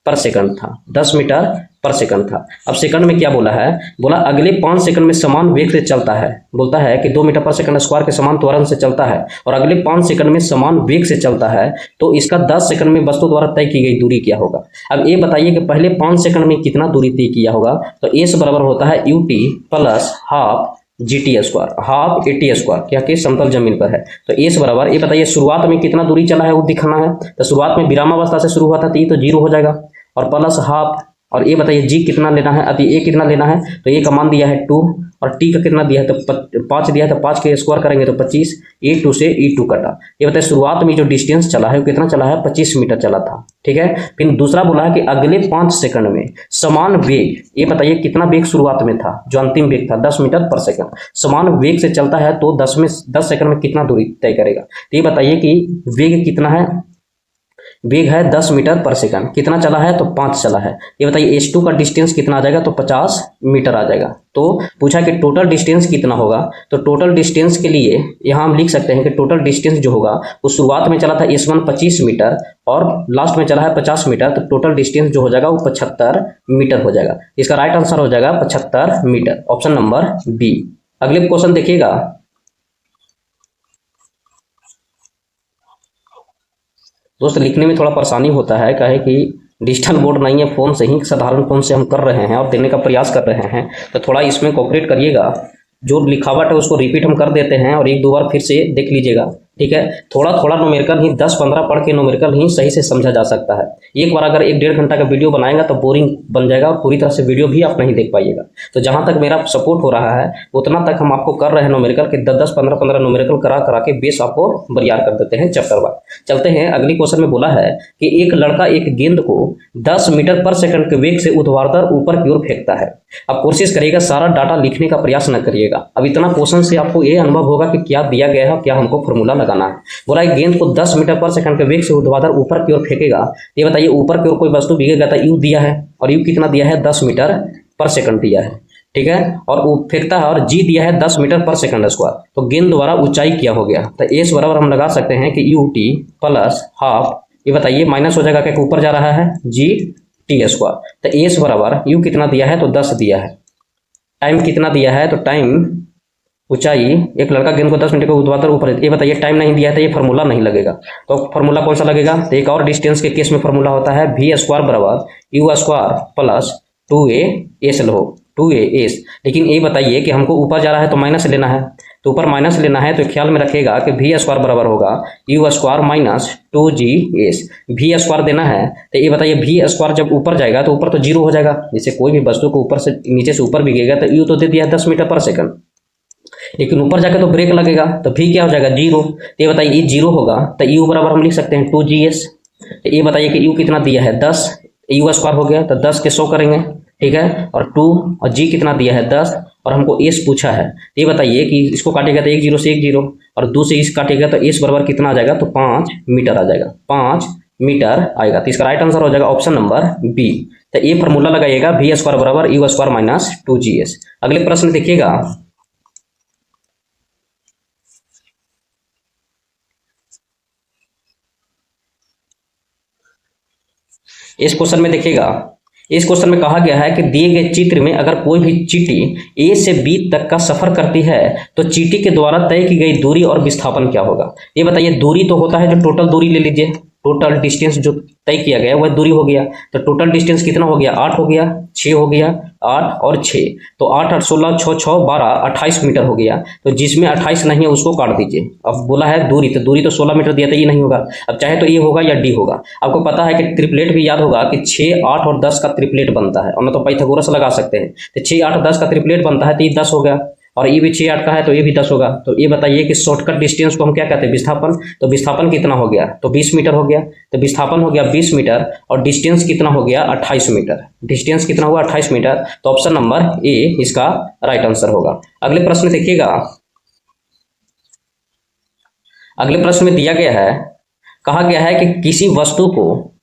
Speaker 1: पर सेकंड था, 10 मीटर पर सेकंड था। अब सेकंड में क्या बोला है, बोला अगले 5 सेकंड में समान वेग से चलता है। बोलता है कि 2 मीटर पर सेकंड स्क्वायर के समान त्वरण से चलता है और अगले 5 सेकंड में समान वेग से चलता है, तो इसका 10 सेकंड में वस्तु द्वारा तय की गई दूरी क्या होगा। अब ये बताइए कि पहले 5 सेकंड में कितना दूरी तय किया होगा, तो एस बराबर होता है ut plus half GT square, half AT square, क्या कि समतल जमीन पर है। तो एस बराबर, ये बताइए शुरुआत में कितना दूरी चला है वो दिखाना है। तो शुरुआत में विरामावस्था से शुरू हुआ था, तो ये तो 0 हो जाएगा और प्लस हाफ। और ये बताइए जी कितना लेना है, अभी ए कितना लेना है, तो ए का मान दिया है 2 और टी का कितना दिया है, तो 5 दिया है, तो 5 के स्क्वायर करेंगे तो 25। E2 से E2 कटा। ये बताइए शुरुआत में जो डिस्टेंस चला है वो कितना चला है, 25 मीटर चला था। ठीक है, फिर दूसरा बोला है कि अगले 5 सेकंड में समान वेग, ये बताइए कितना वेग शुरुआत में था, जो अंतिम वेग था 10 मीटर पर सेकंड, समान वेग से चलता है तो 10 सेकंड में कितना दूरी तय करेगा। तो ये बताइए कि वेग कितना है, वेग है 10 मीटर पर सेकंड, कितना चला है, तो 5 चला है। ये बताइए H2 का डिस्टेंस कितना आ जाएगा, तो 50 मीटर आ जाएगा। तो पूछा कि टोटल डिस्टेंस कितना होगा, तो टोटल डिस्टेंस के लिए यहाँ हम लिख सकते हैं कि टोटल डिस्टेंस जो होगा वो शुरुआत में चला था S1 25 मीटर और लास्ट में चला है 50 मीटर, तो टोटल डिस्टेंस जो हो जाएगा वो 75 मीटर हो जाएगा। इसका राइट आंसर हो जाएगा 75 मीटर, ऑप्शन नंबर बी। अगले क्वेश्चन देखिएगा, दोस्त लिखने में थोड़ा परेशानी होता है, क्या है कि डिजिटल बोर्ड नहीं है, फ़ोन से ही साधारण फ़ोन से हम कर रहे हैं और देने का प्रयास कर रहे हैं, तो थोड़ा इसमें कोऑपरेट करिएगा। जो लिखावट है उसको रिपीट हम कर देते हैं और 1-2 बार फिर से देख लीजिएगा। ठीक है, थोड़ा थोड़ा न्यूमेरिकल ही 10-15 पढ़ के न्यूमेरिकल ही सही से समझा जा सकता है। एक बार अगर 1-1.5 घंटा का वीडियो बनाएगा तो बोरिंग बन जाएगा और पूरी तरह से वीडियो भी आप नहीं देख पाइएगा। तो जहाँ तक मेरा सपोर्ट हो रहा है उतना तक हम आपको कर रहे हैं न्यूमेरिकल के 10-10, 15-15 न्यूमेरिकल करा के बेस आपको बरियार कर देते हैं चैप्टर वार। चलते हैं अगली क्वेश्चन में बोला है कि एक लड़का एक गेंद को 10 मीटर पर सेकंड के वेग से ऊर्ध्वाधर ऊपर की ओर फेंकता है। अब कोशिश करिएगा सारा डाटा लिखने का प्रयास न करिएगा। अब इतना क्वेश्चन से आपको ये अनुभव होगा कि क्या दिया गया है, क्या हमको फॉर्मूला लगाना है। बोला गेंद को 10 मीटर पर सेकंड के वेग से ऊर्ध्वाधर ऊपर की ओर फेंकेगा। ये बताइए ऊपर की ओर कोई वस्तु भीगेगा तो यू दिया है और यू कितना दिया है, 10 मीटर पर सेकंड दिया है। ठीक है, और वो फेंकता है और जी दिया है 10 मीटर पर सेकंड स्क्वायर, तो गेंद द्वारा ऊंचाई क्या हो गया, तो एस बराबर हम लगा सकते हैं कि यू टी प्लस हाफ, ये बताइए माइनस हो जाएगा क्या, ऊपर जा रहा है जी टी स्क्वायर, तो एस बराबर यू कितना दिया है, तो 10 दिया है। टाइम कितना दिया है, तो टाइम ऊंचाई, एक लड़का गेंद को 10 मीटर को ऊर्ध्वाधर ऊपर, ये बताइए टाइम नहीं दिया है तो ये फार्मूला नहीं लगेगा। तो फार्मूला कौन सा लगेगा, तो एक और डिस्टेंस के केस में फार्मूला होता है वी स्क्वायर बराबर u square plus 2a S लो 2a s। लेकिन ये बताइए कि हमको ऊपर जा रहा है तो माइनस लेना है, तो ऊपर माइनस लेना है तो ख्याल में रखिएगा कि v स्क्वायर बराबर होगा u square minus 2gs। v square देना है तो ये बताइए v स्क्वायर जब ऊपर जाएगा तो ऊपर तो जीरो हो जाएगा, जैसे कोई भी वस्तु को ऊपर से नीचे से ऊपर भी गिरेगा तो u तो दे दिया है 10 मीटर पर सेकंड, लेकिन ऊपर जाकर तो ब्रेक लगेगा तो v क्या हो जाएगा जीरो। तो ये बताइए ये जीरो होगा तो u बराबर हम लिख सकते हैं 2gs। तो ये बताइए कि u कितना दिया है 10, u स्क्वायर हो गया तो 10 के 100 करेंगे, ठीक है, और 2 और g कितना दिया है 10 और हमको s पूछा है। तो ये बताइए कि इसको काटेगा तो 1 0 से 1 0 और 2 से इस काटेगा तो s बराबर कितना आ जाएगा, तो 5 मीटर आ जाएगा, 5 मीटर आएगा। तो इसका राइट आंसर हो जाएगा ऑप्शन नंबर बी। तो ये फॉर्मूला लगाइएगा v स्क्वायर बराबर u स्क्वायर माइनस 2gs। अगले प्रश्न देखिएगा, इस क्वेश्चन में देखिएगा, इस क्वेश्चन में कहा गया है कि दिए गए चित्र में अगर कोई भी चींटी ए से बी तक का सफर करती है तो चींटी के द्वारा तय की गई दूरी और विस्थापन क्या होगा। ये बताइए, दूरी तो होता है जो टोटल दूरी ले लीजिए, टोटल डिस्टेंस जो तय किया गया वह दूरी हो गया, तो टोटल डिस्टेंस कितना हो गया 8 हो गया, 6 हो गया, 8 और 6, तो 8 8 16 6 6 12 28 मीटर हो गया। तो जिसमें 28 नहीं है उसको काट दीजिए। अब बोला है दूरी, तो दूरी तो 16 मीटर दिया था, ये नहीं होगा। अब चाहे तो ये होगा या डी होगा। आपको पता है कि ट्रिपलेट भी याद होगा कि 6 8 और 10 का ट्रिपलेट बनता है, और ना तो पाइथागोरस लगा सकते हैं। तो 6 8 10 का ट्रिपलेट बनता है तो ये 10 हो गया, और ये भी 6 8 का है तो ये भी 10 होगा। तो ये बताइए कि शॉर्टकट डिस्टेंस को हम क्या कहते हैं, विस्थापन। तो विस्थापन कितना हो गया, तो 20 मीटर हो गया। तो विस्थापन हो गया 20 मीटर और डिस्टेंस कितना हो गया 28 मीटर। डिस्टेंस कितना हुआ 28 मीटर। तो ऑप्शन नंबर ए इसका राइट आंसर होगा। अगले प्रश्न देखिएगा, अगले प्रश्न में दिया गया है, कहा गया है कि किसी वस्तु को,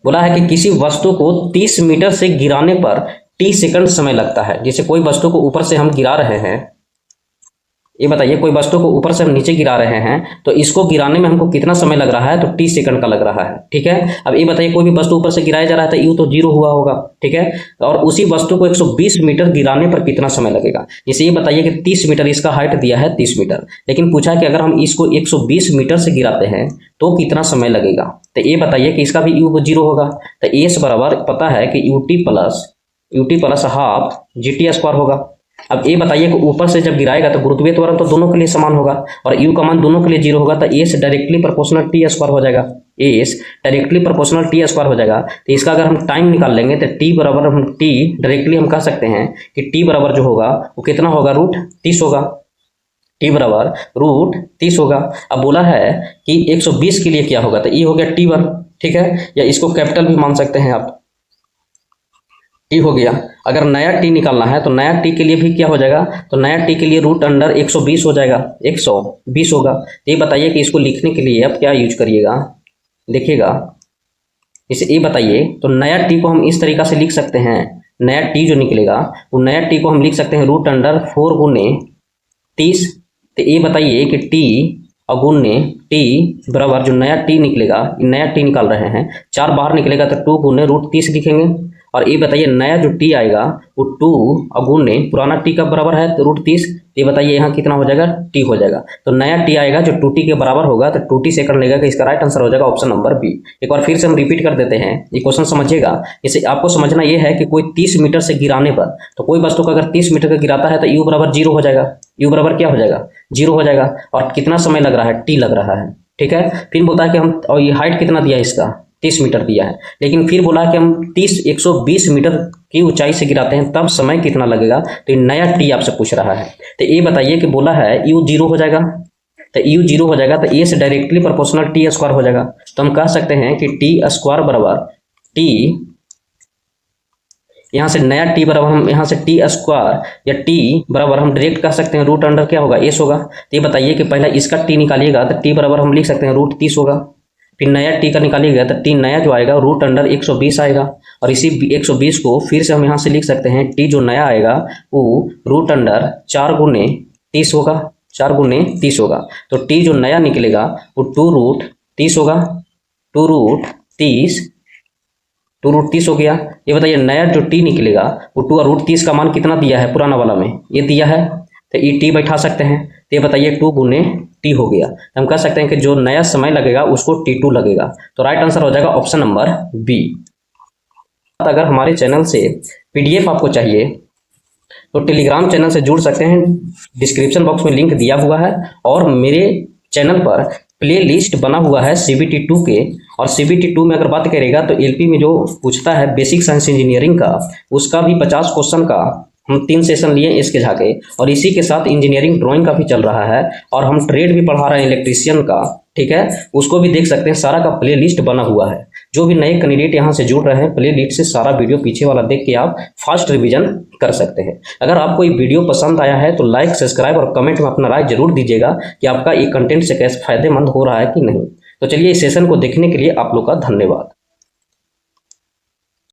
Speaker 1: बोला है कि किसी वस्तु को 30 मीटर से गिराने पर t सेकंड समय लगता है। जैसे कोई वस्तु को ऊपर से हम गिरा रहे हैं, ये बताइए कोई वस्तु को ऊपर से हम नीचे गिरा रहे हैं तो इसको गिराने में हमको कितना समय लग रहा है, तो t सेकंड का लग रहा है, ठीक है। अब ये बताइए कोई भी वस्तु ऊपर से गिराया जा रहा है तो u तो 0 हुआ होगा, ठीक है, और उसी वस्तु को 120 मीटर गिराने पर कितना समय लगेगा। जैसे ये बताइए कि 30 मीटर इसका हाइट दिया है 30 मीटर, लेकिन पूछा है कि अगर हम इसको 120 मीटर से गिराते हैं तो कितना समय लगेगा। तो ये बताइए कि इसका भी u 0 होगा। तो एस बराबर पता है कि ut plus half GT square होगा। अब ये बताइए कि ऊपर से जब गिराएगा तो गुरुत्वीय त्वरण तो दोनों के लिए समान होगा और u का मान दोनों के लिए 0 होगा, तो S directly proportional T square हो जाएगा। S directly proportional T square हो जाएगा। तो इसका अगर हम टाइम निकाल लेंगे तो टी बराबर हम टी डायरेक्टली हम कह सकते हैं कि टी बराबर जो होगा वो कितना होगा, √30 होगा। टी बराबर √30 होगा। अब बोला है कि 120 के लिए क्या होगा, तो ये हो गया T1, ठीक है, या इसको कैपिटल भी मान सकते हैं आप, टी हो गया। अगर नया टी निकालना है तो नया टी के लिए भी क्या हो जाएगा, तो नया टी के लिए √120 हो जाएगा, 120 होगा। तो ये बताइए कि इसको लिखने के लिए आप क्या यूज करिएगा, देखिएगा इसे ये बताइए। तो नया टी को हम इस तरीका से लिख सकते हैं, नया टी जो निकलेगा वो नया टी को हम लिख सकते हैं √4 गुने 30। तो ये बताइए कि टी और गुने टी बराबर जो नया टी निकलेगा, नया टी निकाल रहे हैं, 4 बाहर निकलेगा तो 2 गुने √30 लिखेंगे। और ये बताइए नया जो टी आएगा वो 2 और गुने पुराना टी का बराबर है तो √30। ये बताइए यहाँ कितना हो जाएगा, टी हो जाएगा। तो नया टी आएगा जो 2t के बराबर होगा तो 2t सेकंड लगेगा, कि इसका राइट आंसर हो जाएगा ऑप्शन नंबर बी। एक बार फिर से हम रिपीट कर देते हैं, ये क्वेश्चन समझिएगा। इसे आपको समझना ये है कि कोई 30 मीटर से गिराने पर, तो कोई वस्तु को अगर 30 मीटर का गिराता है तो u बराबर 0 हो जाएगा। u बराबर क्या हो जाएगा, 0 हो जाएगा। और कितना समय लग रहा है, t लग रहा है, ठीक है। फिर बोलता है कि हम, और ये हाइट कितना दिया है इसका, 30 मीटर दिया है, लेकिन फिर बोला कि हम 120 मीटर की ऊंचाई से गिराते हैं तब समय कितना लगेगा। तो ये नया टी आपसे पूछ रहा है। तो ये बताइए कि बोला है u 0 हो जाएगा, तो u 0 हो जाएगा तो ए से डायरेक्टली प्रोपोर्शनल टी स्क्वायर हो जाएगा। तो हम कह सकते हैं कि टी स्क्वायर बराबर टी, यहाँ से नया टी बराबर हम यहाँ से टी स्क्वायर या टी बराबर हम डायरेक्ट कह सकते हैं √अंडर क्या होगा, एस होगा। तो ये बताइए कि पहले इसका टी निकालिएगा तो टी बराबर हम लिख सकते हैं √30 होगा। फिर नया टी का निकालिएगा तो टी नया जो आएगा √120 आएगा। और इसी 120 को फिर से हम यहाँ से लिख सकते हैं, टी जो नया आएगा वो √4 गुने 30 होगा, 4 गुने 30 होगा। तो टी जो नया निकलेगा वो 2√30 होगा, 2√30 हो गया। ये बताइए नया जो टी निकलेगा वो 2√30 का मान कितना दिया है, पुराना वाला में ये दिया है, तो ये टी बैठा सकते हैं। तो ये बताइए 2 गुने टी हो गया। तो हम कह सकते हैं कि जो नया समय लगेगा उसको T2 लगेगा। तो राइट आंसर हो जाएगा ऑप्शन नंबर बी। अगर हमारे चैनल से PDF आपको चाहिए तो टेलीग्राम चैनल से जुड़ सकते हैं, डिस्क्रिप्शन बॉक्स में लिंक दिया हुआ है। और मेरे चैनल पर प्ले लिस्ट बना हुआ है CBT 2 के, और CBT 2 में अगर बात करेगा तो LP में जो पूछता है बेसिक साइंस इंजीनियरिंग का, उसका भी 50 क्वेश्चन का हम 3 सेशन लिए इसके झाके, और इसी के साथ इंजीनियरिंग ड्राइंग का भी चल रहा है, और हम ट्रेड भी पढ़ा रहे हैं इलेक्ट्रीशियन का, ठीक है, उसको भी देख सकते हैं। सारा का प्ले लिस्ट बना हुआ है। जो भी नए कैंडिडेट यहाँ से जुड़ रहे हैं, प्ले लिस्ट से सारा वीडियो पीछे वाला देख के आप फास्ट रिवीजन कर सकते हैं। अगर आपको ये वीडियो पसंद आया है तो लाइक, सब्सक्राइब और कमेंट में अपना राय जरूर दीजिएगा कि आपका ये कंटेंट से कैसे फायदेमंद हो रहा है कि नहीं। तो चलिए इस सेशन को देखने के लिए आप लोग का धन्यवाद।